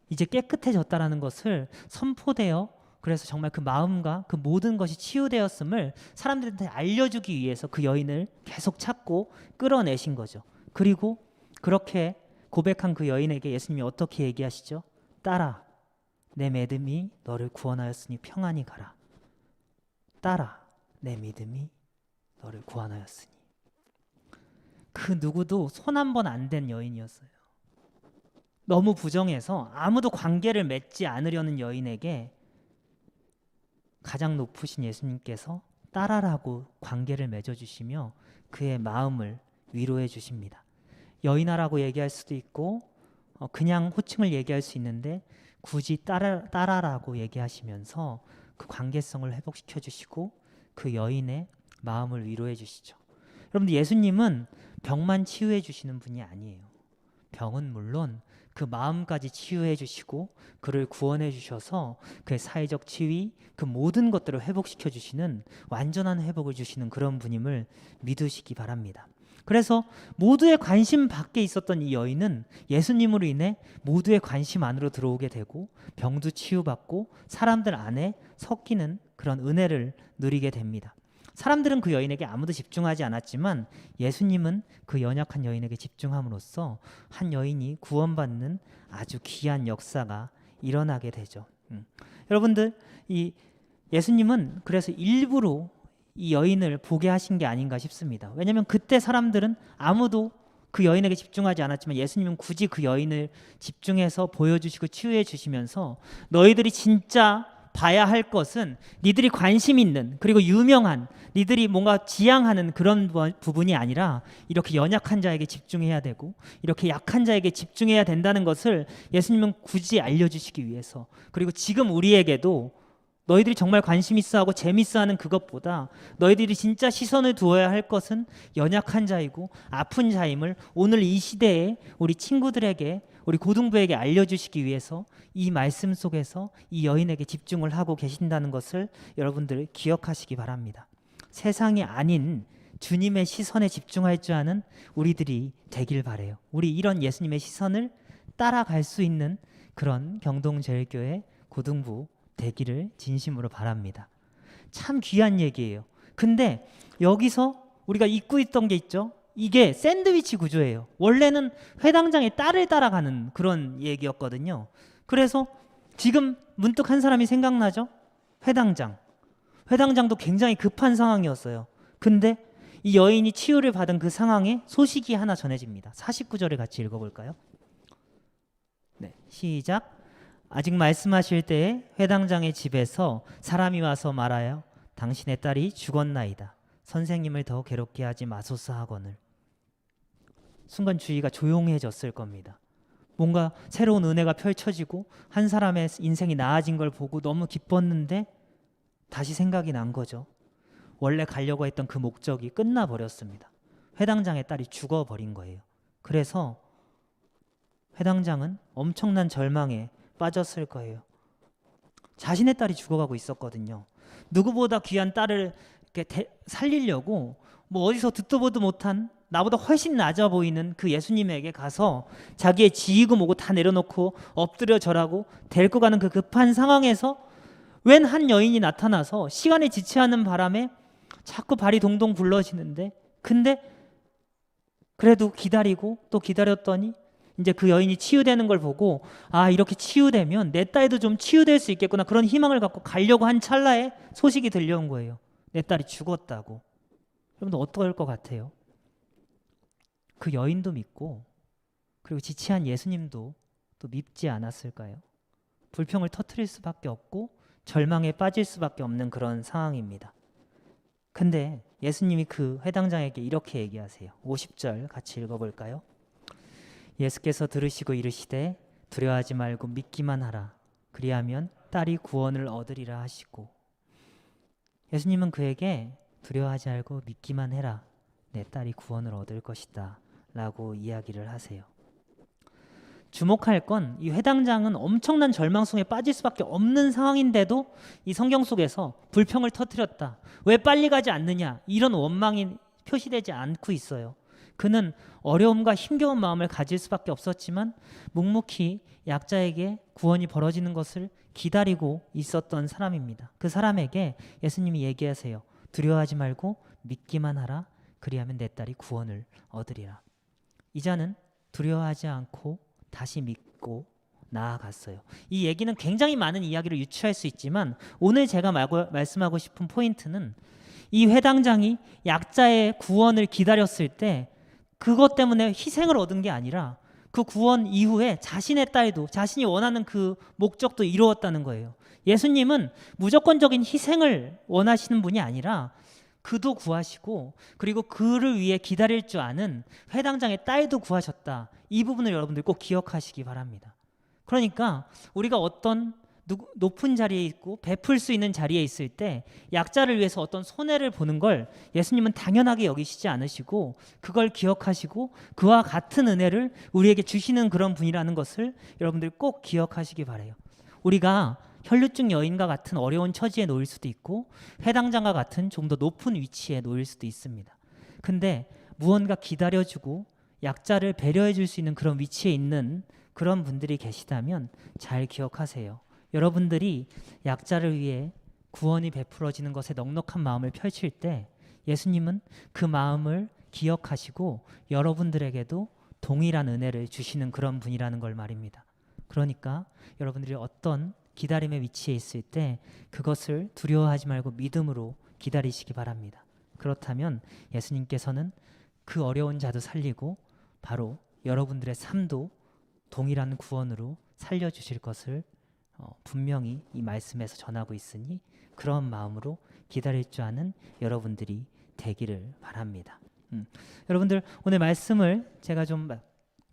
이제 깨끗해졌다라는 것을 선포되어 그래서 정말 그 마음과 그 모든 것이 치유되었음을 사람들한테 알려주기 위해서 그 여인을 계속 찾고 끌어내신 거죠. 그리고 그렇게 고백한 그 여인에게 예수님이 어떻게 얘기하시죠? 딸아 내 믿음이 너를 구원하였으니 평안히 가라. 딸아 내 믿음이 너를 구원하였으니. 그 누구도 손 한 번 안 댄 여인이었어요. 너무 부정해서 아무도 관계를 맺지 않으려는 여인에게 가장 높으신 예수님께서 딸아라고 관계를 맺어주시며 그의 마음을 위로해 주십니다. 여인아라고 얘기할 수도 있고 그냥 호칭을 얘기할 수 있는데 굳이 딸아라고 얘기하시면서 그 관계성을 회복시켜 주시고 그 여인의 마음을 위로해 주시죠. 여러분들 예수님은 병만 치유해 주시는 분이 아니에요. 병은 물론 그 마음까지 치유해 주시고 그를 구원해 주셔서 그의 사회적 지위 그 모든 것들을 회복시켜 주시는 완전한 회복을 주시는 그런 분임을 믿으시기 바랍니다. 그래서 모두의 관심 밖에 있었던 이 여인은 예수님으로 인해 모두의 관심 안으로 들어오게 되고 병도 치유받고 사람들 안에 섞이는 그런 은혜를 누리게 됩니다. 사람들은 그 여인에게 아무도 집중하지 않았지만 예수님은 그 연약한 여인에게 집중함으로써 한 여인이 구원받는 아주 귀한 역사가 일어나게 되죠. 여러분들 이 예수님은 그래서 일부러 이 여인을 보게 하신 게 아닌가 싶습니다. 왜냐하면 그때 사람들은 아무도 그 여인에게 집중하지 않았지만 예수님은 굳이 그 여인을 집중해서 보여주시고 치유해 주시면서 너희들이 진짜 봐야 할 것은 니들이 관심 있는 그리고 유명한 니들이 뭔가 지향하는 그런 부분이 아니라 이렇게 연약한 자에게 집중해야 되고 이렇게 약한 자에게 집중해야 된다는 것을 예수님은 굳이 알려주시기 위해서 그리고 지금 우리에게도 너희들이 정말 관심 있어하고 재밌어하는 그것보다 너희들이 진짜 시선을 두어야 할 것은 연약한 자이고 아픈 자임을 오늘 이 시대에 우리 친구들에게 우리 고등부에게 알려주시기 위해서 이 말씀 속에서 이 여인에게 집중을 하고 계신다는 것을 여러분들 기억하시기 바랍니다. 세상이 아닌 주님의 시선에 집중할 줄 아는 우리들이 되길 바라요. 우리 이런 예수님의 시선을 따라갈 수 있는 그런 경동제일교회 고등부 되기를 진심으로 바랍니다. 참 귀한 얘기예요. 근데 여기서 우리가 잊고 있던 게 있죠. 이게 샌드위치 구조예요. 원래는 회당장의 딸을 따라가는 그런 얘기였거든요. 그래서 지금 문득 한 사람이 생각나죠? 회당장도 굉장히 급한 상황이었어요. 근데 이 여인이 치유를 받은 그 상황에 소식이 하나 전해집니다. 49절을 같이 읽어볼까요? 네, 시작. 아직 말씀하실 때에 회당장의 집에서 사람이 와서 말하여 당신의 딸이 죽었나이다. 선생님을 더 괴롭게 하지 마소서 하거늘. 순간 주위가 조용해졌을 겁니다. 뭔가 새로운 은혜가 펼쳐지고 한 사람의 인생이 나아진 걸 보고 너무 기뻤는데 다시 생각이 난 거죠. 원래 가려고 했던 그 목적이 끝나버렸습니다. 회당장의 딸이 죽어버린 거예요. 그래서 회당장은 엄청난 절망에 빠졌을 거예요. 자신의 딸이 죽어가고 있었거든요. 누구보다 귀한 딸을 이렇게 살리려고 뭐 어디서 듣도 보도 못한 나보다 훨씬 낮아 보이는 그 예수님에게 가서 자기의 지이고 뭐고 다 내려놓고 엎드려 절하고 데리고 가는 그 급한 상황에서 웬 한 여인이 나타나서 시간에 지체하는 바람에 자꾸 발이 동동 굴러지는데 근데 그래도 기다리고 또 기다렸더니 이제 그 여인이 치유되는 걸 보고 아, 이렇게 치유되면 내 딸도 좀 치유될 수 있겠구나, 그런 희망을 갖고 가려고 한 찰나에 소식이 들려온 거예요. 내 딸이 죽었다고. 여러분들 어떨 것 같아요? 그 여인도 믿고 그리고 지체한 예수님도 또 믿지 않았을까요? 불평을 터뜨릴 수밖에 없고 절망에 빠질 수밖에 없는 그런 상황입니다. 근데 예수님이 그 회당장에게 이렇게 얘기하세요. 50절 같이 읽어볼까요? 예수께서 들으시고 이르시되 두려워하지 말고 믿기만 하라. 그리하면 딸이 구원을 얻으리라 하시고, 예수님은 그에게 두려워하지 말고 믿기만 해라. 내 딸이 구원을 얻을 것이다 라고 이야기를 하세요. 주목할 건 이 회당장은 엄청난 절망 속에 빠질 수밖에 없는 상황인데도 이 성경 속에서 불평을 터뜨렸다, 왜 빨리 가지 않느냐, 이런 원망이 표시되지 않고 있어요. 그는 어려움과 힘겨운 마음을 가질 수밖에 없었지만 묵묵히 약자에게 구원이 벌어지는 것을 기다리고 있었던 사람입니다. 그 사람에게 예수님이 얘기하세요. 두려워하지 말고 믿기만 하라. 그리하면 내 딸이 구원을 얻으리라. 이 자는 두려워하지 않고 다시 믿고 나아갔어요. 이 얘기는 굉장히 많은 이야기를 유추할 수 있지만 오늘 제가 말씀하고 싶은 포인트는 이 회당장이 약자의 구원을 기다렸을 때 그것 때문에 희생을 얻은 게 아니라 그 구원 이후에 자신의 딸도, 자신이 원하는 그 목적도 이루었다는 거예요. 예수님은 무조건적인 희생을 원하시는 분이 아니라 그도 구하시고 그리고 그를 위해 기다릴 줄 아는 회당장의 딸도 구하셨다. 이 부분을 여러분들 꼭 기억하시기 바랍니다. 그러니까 우리가 어떤 높은 자리에 있고 베풀 수 있는 자리에 있을 때 약자를 위해서 어떤 손해를 보는 걸 예수님은 당연하게 여기시지 않으시고 그걸 기억하시고 그와 같은 은혜를 우리에게 주시는 그런 분이라는 것을 여러분들 꼭 기억하시기 바라요. 우리가 혈루증 여인과 같은 어려운 처지에 놓일 수도 있고 회당장과 같은 좀 더 높은 위치에 놓일 수도 있습니다. 근데 무언가 기다려주고 약자를 배려해 줄 수 있는 그런 위치에 있는 그런 분들이 계시다면 잘 기억하세요. 여러분들이 약자를 위해 구원이 베풀어지는 것에 넉넉한 마음을 펼칠 때 예수님은 그 마음을 기억하시고 여러분들에게도 동일한 은혜를 주시는 그런 분이라는 걸 말입니다. 그러니까 여러분들이 어떤 기다림의 위치에 있을 때 그것을 두려워하지 말고 믿음으로 기다리시기 바랍니다. 그렇다면 예수님께서는 그 어려운 자도 살리고 바로 여러분들의 삶도 동일한 구원으로 살려주실 것을 분명히 이 말씀에서 전하고 있으니 그런 마음으로 기다릴 줄 아는 여러분들이 되기를 바랍니다. 여러분들 오늘 말씀을 제가 좀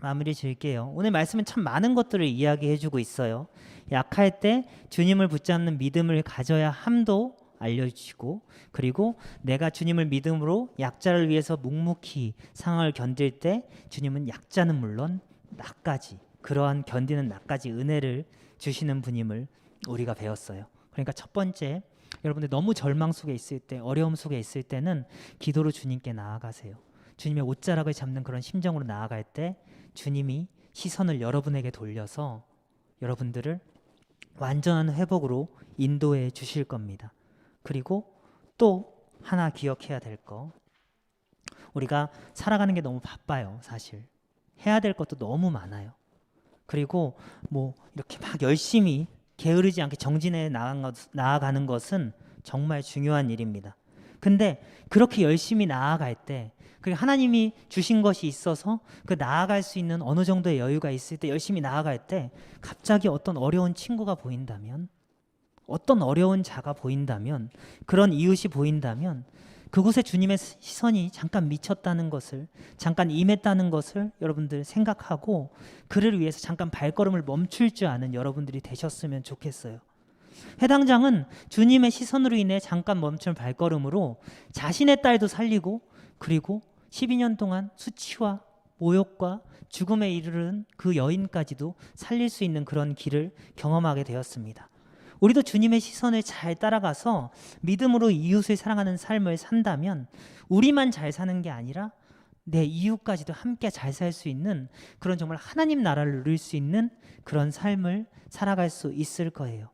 마무리 지을게요. 오늘 말씀은 참 많은 것들을 이야기해주고 있어요. 약할 때 주님을 붙잡는 믿음을 가져야 함도 알려주시고 그리고 내가 주님을 믿음으로 약자를 위해서 묵묵히 상황을 견딜 때 주님은 약자는 물론 나까지, 그러한 견디는 나까지 은혜를 주시는 분임을 우리가 배웠어요. 그러니까 첫 번째, 여러분들 너무 절망 속에 있을 때, 어려움 속에 있을 때는 기도로 주님께 나아가세요. 주님의 옷자락을 잡는 그런 심정으로 나아갈 때 주님이 시선을 여러분에게 돌려서 여러분들을 완전한 회복으로 인도해 주실 겁니다. 그리고 또 하나 기억해야 될 거, 우리가 살아가는 게 너무 바빠요. 사실 해야 될 것도 너무 많아요. 그리고 뭐 이렇게 막 열심히 게으르지 않게 정진해 나아가는 것은 정말 중요한 일입니다. 근데 그렇게 열심히 나아갈 때 그리고 하나님이 주신 것이 있어서 그 나아갈 수 있는 어느 정도의 여유가 있을 때 열심히 나아갈 때 갑자기 어떤 어려운 친구가 보인다면, 어떤 어려운 자가 보인다면, 그런 이웃이 보인다면 그곳에 주님의 시선이 잠깐 미쳤다는 것을, 잠깐 임했다는 것을 여러분들 생각하고 그를 위해서 잠깐 발걸음을 멈출 줄 아는 여러분들이 되셨으면 좋겠어요. 회당장은 주님의 시선으로 인해 잠깐 멈춘 발걸음으로 자신의 딸도 살리고 그리고 12년 동안 수치와 모욕과 죽음에 이르는 그 여인까지도 살릴 수 있는 그런 길을 경험하게 되었습니다. 우리도 주님의 시선을 잘 따라가서 믿음으로 이웃을 사랑하는 삶을 산다면 우리만 잘 사는 게 아니라 내 이웃까지도 함께 잘 살 수 있는 그런 정말 하나님 나라를 누릴 수 있는 그런 삶을 살아갈 수 있을 거예요.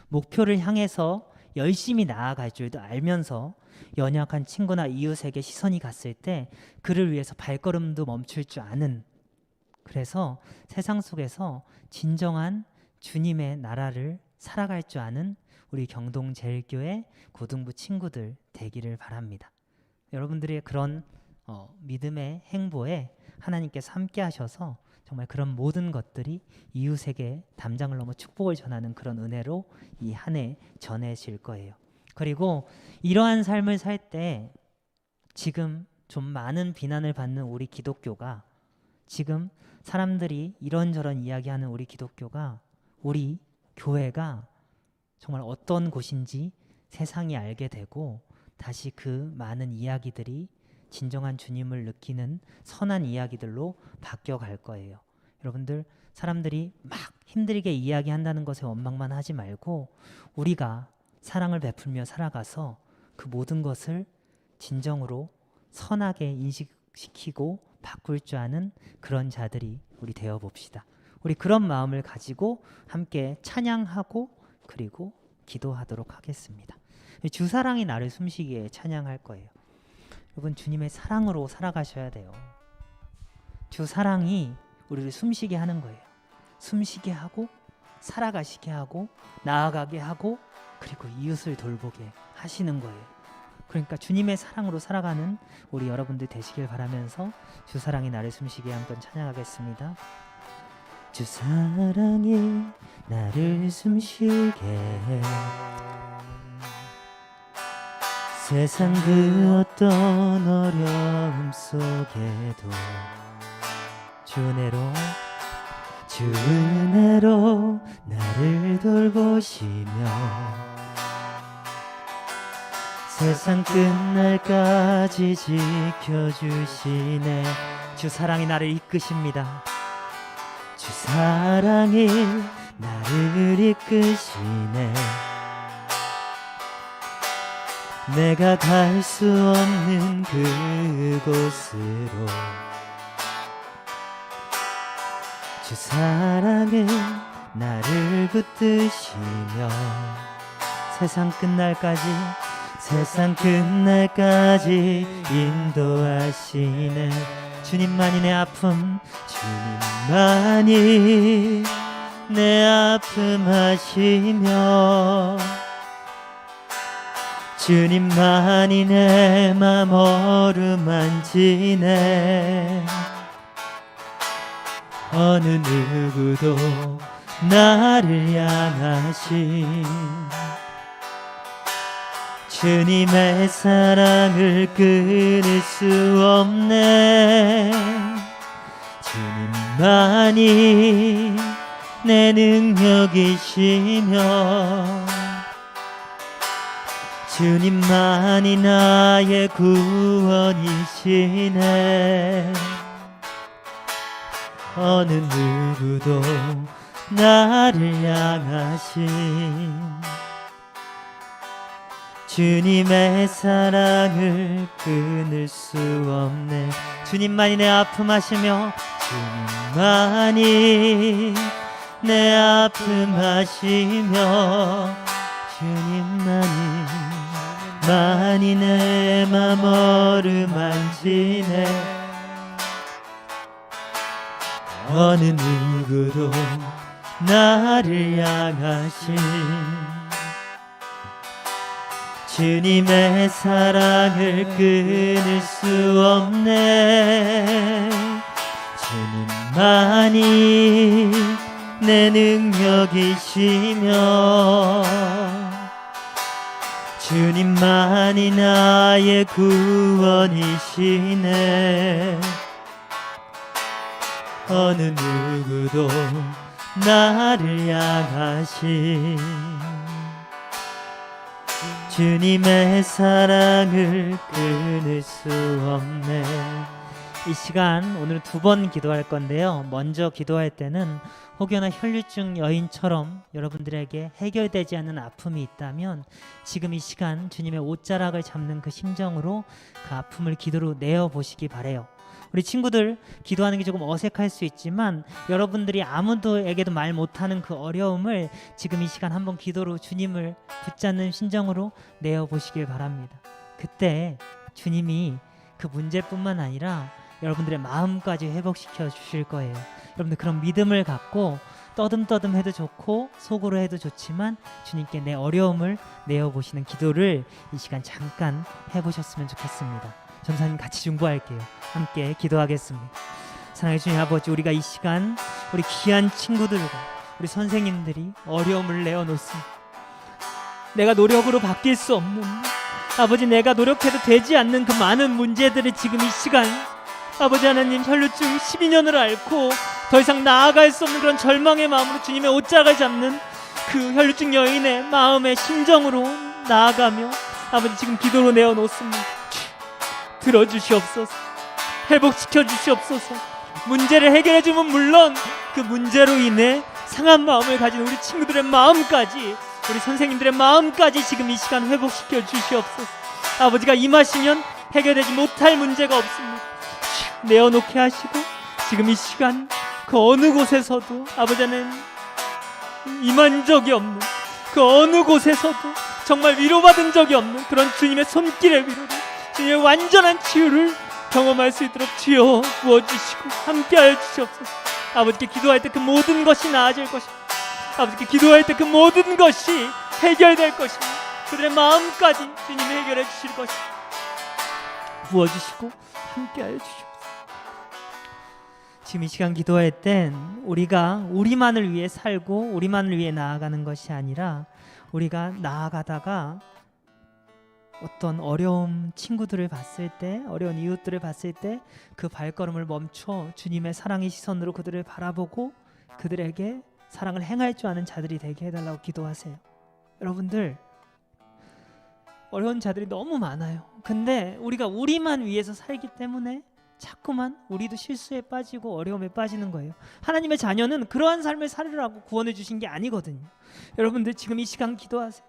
목표를 향해서 열심히 나아갈 줄도 알면서 연약한 친구나 이웃에게 시선이 갔을 때 그를 위해서 발걸음도 멈출 줄 아는, 그래서 세상 속에서 진정한 주님의 나라를 살아갈 줄 아는 우리 경동제일교회 고등부 친구들 되기를 바랍니다. 여러분들의 그런 믿음의 행보에 하나님께서 함께 하셔서 정말 그런 모든 것들이 이웃에게 담장을 넘어 축복을 전하는 그런 은혜로 이 한 해 전해질 거예요. 그리고 이러한 삶을 살 때 지금 좀 많은 비난을 받는 우리 기독교가, 지금 사람들이 이런저런 이야기하는 우리 기독교가, 우리 교회가 정말 어떤 곳인지 세상이 알게 되고 다시 그 많은 이야기들이 진정한 주님을 느끼는 선한 이야기들로 바뀌어 갈 거예요. 여러분들, 사람들이 막 힘들게 이야기한다는 것에 원망만 하지 말고 우리가 사랑을 베풀며 살아가서 그 모든 것을 진정으로 선하게 인식시키고 바꿀 줄 아는 그런 자들이 우리 되어 봅시다. 우리 그런 마음을 가지고 함께 찬양하고 그리고 기도하도록 하겠습니다. 주사랑이 나를 숨쉬기에 찬양할 거예요. 여러분, 주님의 사랑으로 살아가셔야 돼요. 주사랑이 우리를 숨쉬게 하는 거예요. 숨쉬게 하고 살아가시게 하고 나아가게 하고 그리고 이웃을 돌보게 하시는 거예요. 그러니까 주님의 사랑으로 살아가는 우리 여러분들 되시길 바라면서 주사랑이 나를 숨쉬게 한번 찬양하겠습니다. 주사랑이 나를 숨쉬게 해 세상 그 어떤 어려움 속에도 주 은혜로 나를 돌보시며 세상 끝날까지 지켜주시네. 주 사랑이 나를 이끄십니다. 주 사랑이 나를 이끄시네. 내가 갈 수 없는 그곳으로 주 사랑은 나를 붙드시며 세상 끝날까지 인도하시네. 주님만이 내 아픔, 주님만이 내 아픔 하시며 주님만이 내 맘 어루만지네. 어느 누구도 나를 향하신 주님의 사랑을 끊을 수 없네. 주님만이 내 능력이시며 주님만이 나의 구원이시네. 어느 누구도 나를 향하신 주님의 사랑을 끊을 수 없네. 주님만이 내 아픔 하시며 주님만이 내 아픔 하시며 주님만이 내 맘 어루만지네. 어느 누구도 나를 향하신 주님의 사랑을 끊을 수 없네. 주님만이 내 능력이시며 주님만이 나의 구원이시네. 어느 누구도 나를 향하신 주님의 사랑을 끊을 수 없네. 이 시간 오늘 2번 기도할 건데요. 먼저 기도할 때는 혹여나 혈류증 여인처럼 여러분들에게 해결되지 않는 아픔이 있다면 지금 이 시간 주님의 옷자락을 잡는 그 심정으로 그 아픔을 기도로 내어보시기 바래요. 우리 친구들 기도하는 게 조금 어색할 수 있지만 여러분들이 아무도에게도 말 못하는 그 어려움을 지금 이 시간 한번 기도로 주님을 붙잡는 심정으로 내어보시길 바랍니다. 그때 주님이 그 문제뿐만 아니라 여러분들의 마음까지 회복시켜 주실 거예요. 여러분들 그런 믿음을 갖고 떠듬떠듬 해도 좋고 속으로 해도 좋지만 주님께 내 어려움을 내어보시는 기도를 이 시간 잠깐 해보셨으면 좋겠습니다. 전사님 같이 중보할게요. 함께 기도하겠습니다. 사랑해 주님 아버지, 우리가 이 시간 우리 귀한 친구들과 우리 선생님들이 어려움을 내어놓습니다. 내가 노력으로 바뀔 수 없는, 아버지 내가 노력해도 되지 않는 그 많은 문제들을 지금 이 시간 아버지 하나님 혈루증 12년을 앓고 더 이상 나아갈 수 없는 그런 절망의 마음으로 주님의 옷자락을 잡는 그 혈루증 여인의 마음의 심정으로 나아가며 아버지 지금 기도로 내어놓습니다. 들어주시옵소서. 회복시켜 주시옵소서. 문제를 해결해 주면 물론 그 문제로 인해 상한 마음을 가진 우리 친구들의 마음까지, 우리 선생님들의 마음까지 지금 이 시간 회복시켜 주시옵소서. 아버지가 임하시면 해결되지 못할 문제가 없습니다. 내어놓게 하시고 지금 이 시간 그 어느 곳에서도 아버지는 임한 적이 없는, 그 어느 곳에서도 정말 위로받은 적이 없는 그런 주님의 손길의 위로를, 주님의 완전한 치유를 경험할 수 있도록 주여 부어주시고 함께하여 주시옵소서. 아버지께 기도할 때 그 모든 것이 나아질 것입니다. 아버지께 기도할 때 그 모든 것이 해결될 것입니다. 그들의 마음까지 주님이 해결해 주실 것입니다. 부어주시고 함께하여 주시옵소서. 지금 이 시간 기도할 땐 우리가 우리만을 위해 살고 우리만을 위해 나아가는 것이 아니라 우리가 나아가다가 어떤 어려운 친구들을 봤을 때, 어려운 이웃들을 봤을 때 그 발걸음을 멈춰 주님의 사랑의 시선으로 그들을 바라보고 그들에게 사랑을 행할 줄 아는 자들이 되게 해달라고 기도하세요. 여러분들 어려운 자들이 너무 많아요. 근데 우리가 우리만 위해서 살기 때문에 자꾸만 우리도 실수에 빠지고 어려움에 빠지는 거예요. 하나님의 자녀는 그러한 삶을 살으라고 구원해 주신 게 아니거든요. 여러분들 지금 이 시간 기도하세요.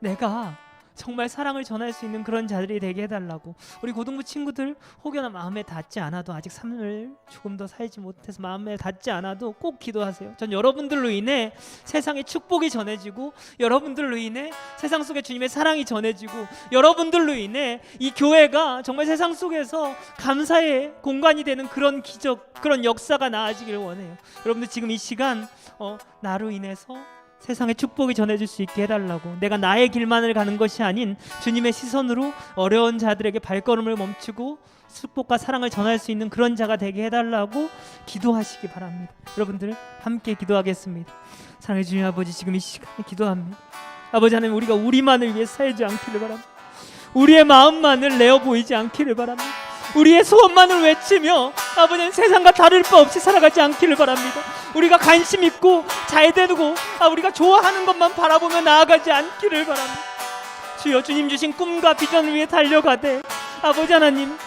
내가 정말 사랑을 전할 수 있는 그런 자들이 되게 해달라고. 우리 고등부 친구들 혹여나 마음에 닿지 않아도, 아직 삶을 조금 더 살지 못해서 마음에 닿지 않아도 꼭 기도하세요. 전 여러분들로 인해 세상에 축복이 전해지고, 여러분들로 인해 세상 속에 주님의 사랑이 전해지고, 여러분들로 인해 이 교회가 정말 세상 속에서 감사의 공간이 되는 그런 기적, 그런 역사가 나아지기를 원해요. 여러분들 지금 이 시간 나로 인해서 세상에 축복이 전해질 수 있게 해달라고, 내가 나의 길만을 가는 것이 아닌 주님의 시선으로 어려운 자들에게 발걸음을 멈추고 축복과 사랑을 전할 수 있는 그런 자가 되게 해달라고 기도하시기 바랍니다. 여러분들 함께 기도하겠습니다. 사랑해 주님 아버지, 지금 이 시간에 기도합니다. 아버지 하나님, 우리가 우리만을 위해 살지 않기를 바랍니다. 우리의 마음만을 내어 보이지 않기를 바랍니다. 우리의 소원만을 외치며 아버지는 세상과 다를 바 없이 살아가지 않기를 바랍니다. 우리가 관심 있고 잘 되고 우리가 좋아하는 것만 바라보며 나아가지 않기를 바랍니다. 주여, 주님 주신 꿈과 비전을 위해 달려가되 아버지 하나님,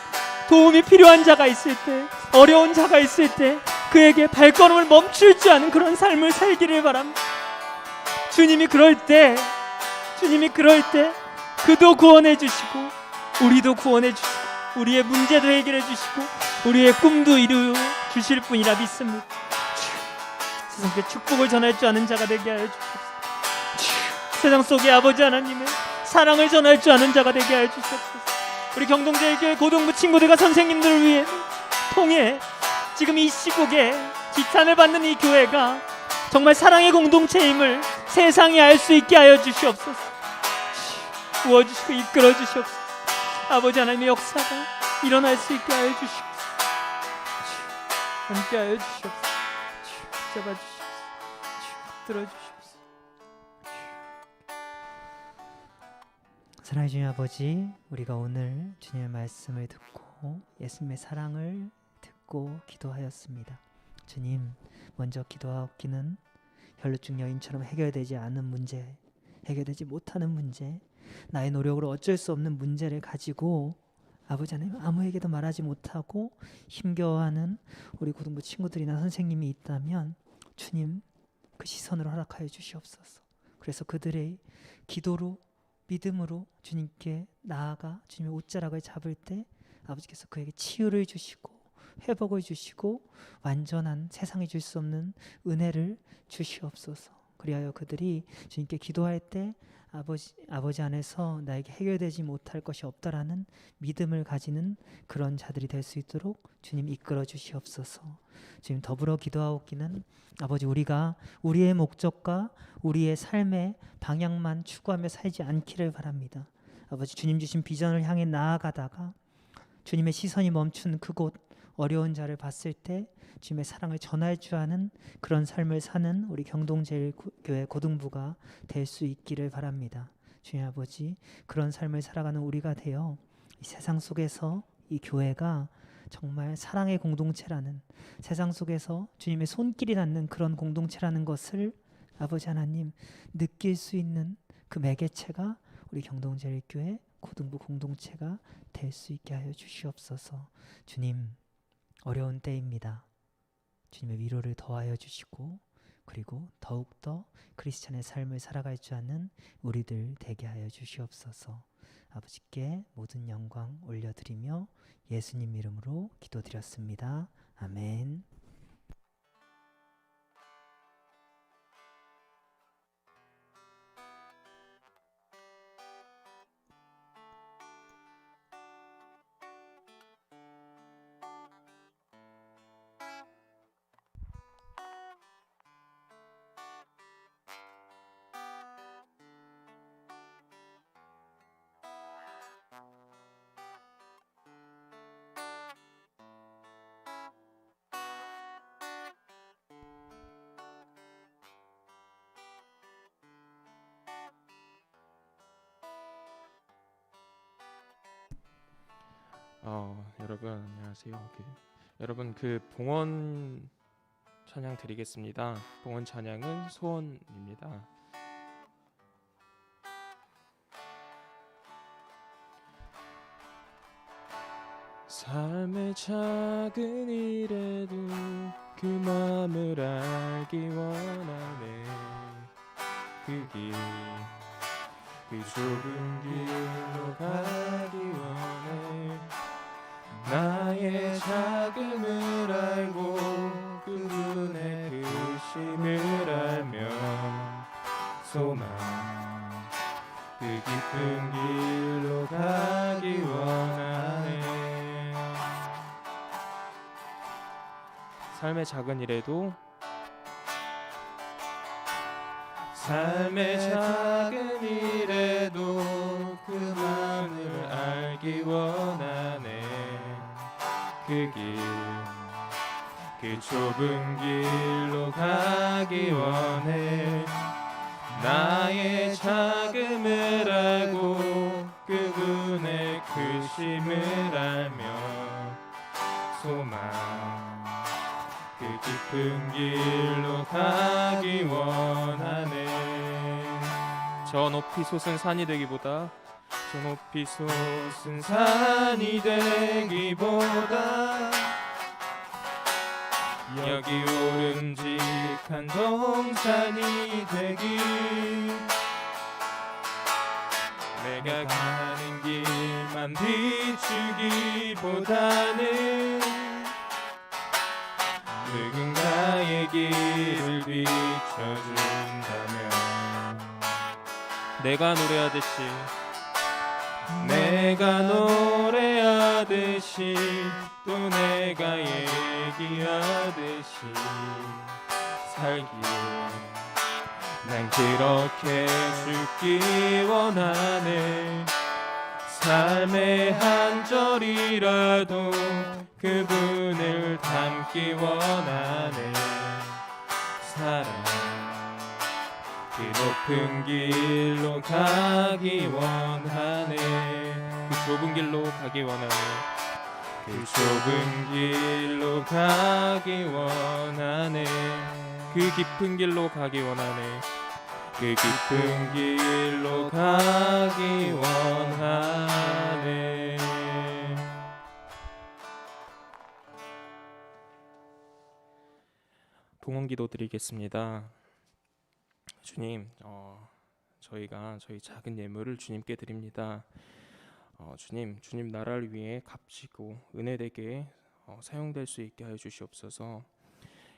도움이 필요한 자가 있을 때, 어려운 자가 있을 때 그에게 발걸음을 멈출 줄 아는 그런 삶을 살기를 바랍니다. 주님이 그럴 때 그도 구원해 주시고 우리도 구원해 주시고 우리의 문제도 해결해 주시고 우리의 꿈도 이루어 주실 분이라 믿습니다. 세상에 축복을 전할 줄 아는 자가 되게 하여 주옵소서. 세상 속에 아버지 하나님의 사랑을 전할 줄 아는 자가 되게 하여 주옵소서. 우리 경동제일교회 고등부 친구들과 선생님들을 위해 통해 지금 이 시국에 지탄을 받는 이 교회가 정말 사랑의 공동체임을 세상이 알 수 있게 하여 주시옵소서. 부어주시고 이끌어 주시옵소서. 아버지 하나님의 역사가 일어날 수 있게 하여 주시옵소서. 함께 하여 주시옵소서. 잡아 주시옵소서. 들어 주시옵소서. 사랑해 주님 아버지, 우리가 오늘 주님의 말씀을 듣고 예수님의 사랑을 듣고 기도하였습니다. 주님, 먼저 기도하옵기는 혈루증 여인처럼 해결되지 않은 문제, 해결되지 못하는 문제, 나의 노력으로 어쩔 수 없는 문제를 가지고 아버지 하나님 아무에게도 말하지 못하고 힘겨워하는 우리 고등부 친구들이나 선생님이 있다면 주님 그 시선으로 허락하여 주시옵소서. 그래서 그들의 기도로 믿음으로 주님께 나아가 주님의 옷자락을 잡을 때 아버지께서 그에게 치유를 주시고 회복을 주시고 완전한 세상이 줄 수 없는 은혜를 주시옵소서. 그리하여 그들이 주님께 기도할 때 아버지 안에서 나에게 해결되지 못할 것이 없다라는 믿음을 가지는 그런 자들이 될 수 있도록 주님 이끌어 주시옵소서. 주님 더불어 기도하옵기는 아버지 우리가 우리의 목적과 우리의 삶의 방향만 추구하며 살지 않기를 바랍니다. 아버지 주님 주신 비전을 향해 나아가다가 주님의 시선이 멈춘 그곳 어려운 자를 봤을 때 주님의 사랑을 전할 줄 아는 그런 삶을 사는 우리 경동제일교회 고등부가 될 수 있기를 바랍니다. 주님 아버지 그런 삶을 살아가는 우리가 되어 이 세상 속에서 이 교회가 정말 사랑의 공동체라는 세상 속에서 주님의 손길이 닿는 그런 공동체라는 것을 아버지 하나님 느낄 수 있는 그 매개체가 우리 경동제일교회 고등부 공동체가 될 수 있게 하여 주시옵소서. 주님 어려운 때입니다. 주님의 위로를 더하여 주시고 그리고 더욱더 크리스찬의 삶을 살아갈 줄 아는 우리들 되게 하여 주시옵소서. 아버지께 모든 영광 올려드리며 예수님 이름으로 기도드렸습니다. 아멘. 여러분 안녕하세요. 여러분 봉헌 찬양 드리겠습니다. 봉헌 찬양은 소원입니다. 삶의 작은 일에도 그 마음을 알기 원하네. 그 좁은 길로 가기 원해. 나의 자금을 알고 그분의 크심을 알며 소망 그 깊은 길로 가기 원하네. 삶의 작은 일에도 그 마음을 알기 원하네. 그 좁은 길로 가기 원해. 나의 자금을 알고 그분의 크심을 알며 소망 그 깊은 길로 가기 원하네. 저 높이 솟은 산이 되기보다 여기 오름직한 동산이 되길. 내가 가는 길만 비추기보다는 누군가의 길을 비춰준다면 내가 노래하듯이 또 내가 얘기하듯이 살기에 난 그렇게 죽기 원하네. 삶의 한 절이라도 그분을 담기 원하네. 사랑 그 높은 길로 가기 원하네. 그 좁은 길로 가기 원하네. 그 좁은 길로 가기 원하네. 그 깊은 길로 가기 원하네. 그 깊은 길로 가기 원하네. 봉헌기도 드리겠습니다. 주님, 저희가 저희 작은 예물을 주님께 드립니다. 주님 나라를 위해 값지고 은혜되게 사용될 수 있게 하여 주시옵소서.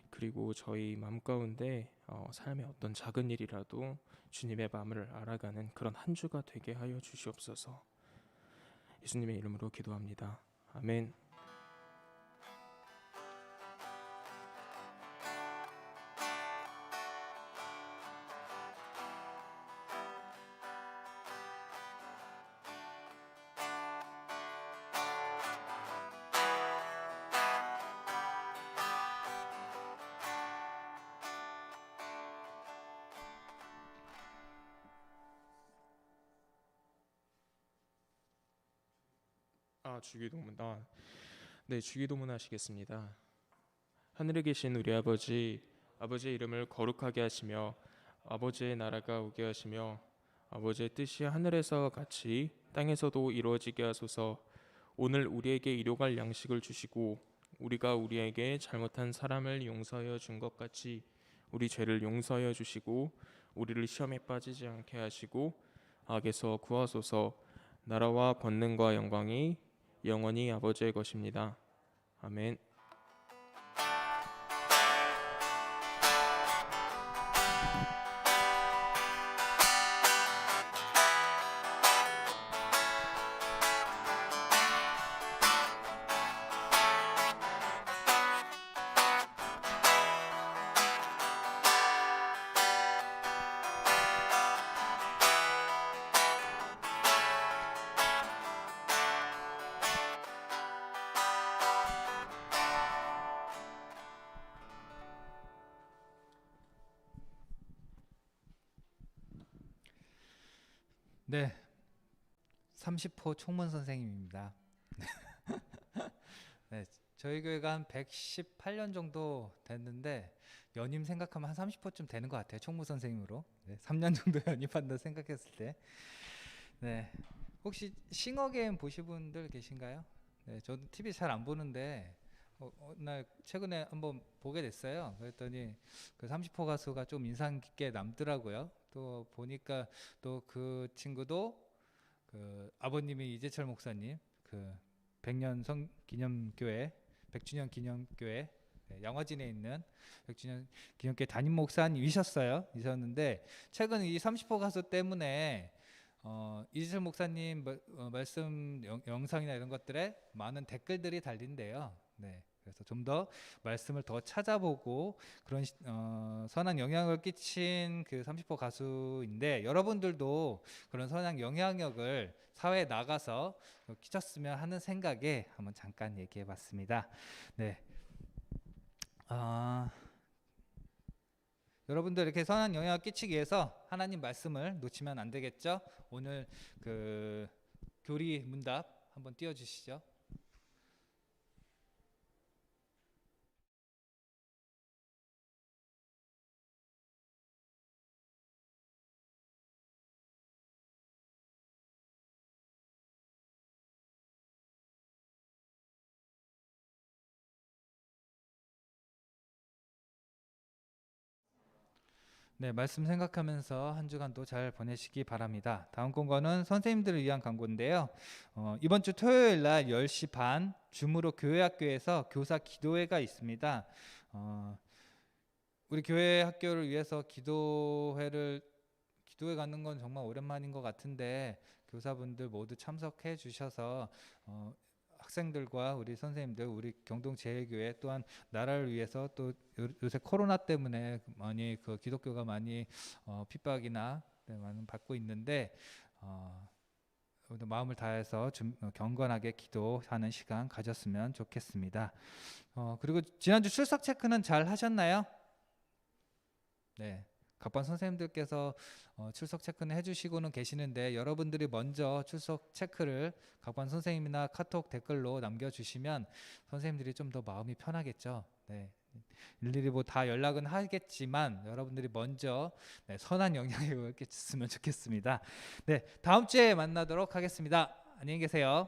그리고 저희 마음 가운데 삶의 어떤 작은 일이라도 주님의 마음을 알아가는 그런 한 주가 되게 하여 주시옵소서. 예수님의 이름으로 기도합니다. 아멘. 주기도문. 네, 주기도문 하시겠습니다. 하늘에 계신 우리 아버지, 아버지의 이름을 거룩하게 하시며 아버지의 나라가 오게 하시며 아버지의 뜻이 하늘에서 같이 땅에서도 이루어지게 하소서. 오늘 우리에게 일용할 양식을 주시고 우리가 우리에게 잘못한 사람을 용서하여 준 것 같이 우리 죄를 용서하여 주시고 우리를 시험에 빠지지 않게 하시고 악에서 구하소서. 나라와 권능과 영광이 영원히 아버지의 것입니다. 아멘. 네, 30호 총무 선생님입니다. 네, 저희 교회가 한 118년 정도 됐는데 연임 생각하면 한 30호쯤 되는 것 같아요. 총무 선생님으로. 네, 3년 정도 연임한다 생각했을 때. 네, 혹시 싱어게임 보신 분들 계신가요? 네, 저도 TV 잘 안 보는데 날 최근에 한번 보게 됐어요. 그랬더니 그 30호 가수가 좀 인상 깊게 남더라고요. 또 보니까 또 그 친구도 그 아버님이 이재철 목사님 그 100년 기념교회 100주년 기념교회 양화진에 있는 100주년 기념교회 담임 목사님이셨는데 최근 이 30호 가수 때문에 이재철 목사님 말씀 영상이나 이런 것들에 많은 댓글들이 달린대요. 네. 그래서 좀 더 말씀을 더 찾아보고 그런 선한 영향을 끼친 그 30호 가수인데 여러분들도 그런 선한 영향력을 사회에 나가서 끼쳤으면 하는 생각에 한번 잠깐 얘기해봤습니다. 네. 여러분들 이렇게 선한 영향을 끼치기 위해서 하나님 말씀을 놓치면 안 되겠죠? 오늘 그 교리 문답 한번 띄워주시죠. 네, 말씀 생각하면서 한 주간도 잘 보내시기 바랍니다. 다음 공고는 선생님들을 위한 광고인데요. 이번 주 토요일 날 10시 반 줌으로 교회학교에서 교사 기도회가 있습니다. 우리 교회 학교를 위해서 기도회 갖는 건 정말 오랜만인 것 같은데 교사분들 모두 참석해 주셔서 학생들과 우리 선생님들, 우리 경동제일교회 또한 나라를 위해서 또 요새 코로나 때문에 많이 그 기독교가 많이 핍박이나 많이 받고 있는데 마음을 다해서 좀 경건하게 기도하는 시간 가졌으면 좋겠습니다. 그리고 지난주 출석 체크는 잘 하셨나요? 네. 각반 선생님들께서 출석 체크는 해주시고는 계시는데 여러분들이 먼저 출석 체크를 각반 선생님이나 카톡 댓글로 남겨주시면 선생님들이 좀 더 마음이 편하겠죠. 네. 일일이 뭐 다 연락은 하겠지만 여러분들이 먼저 선한 영향력을 끼쳤으면 좋겠습니다. 네, 다음 주에 만나도록 하겠습니다. 안녕히 계세요.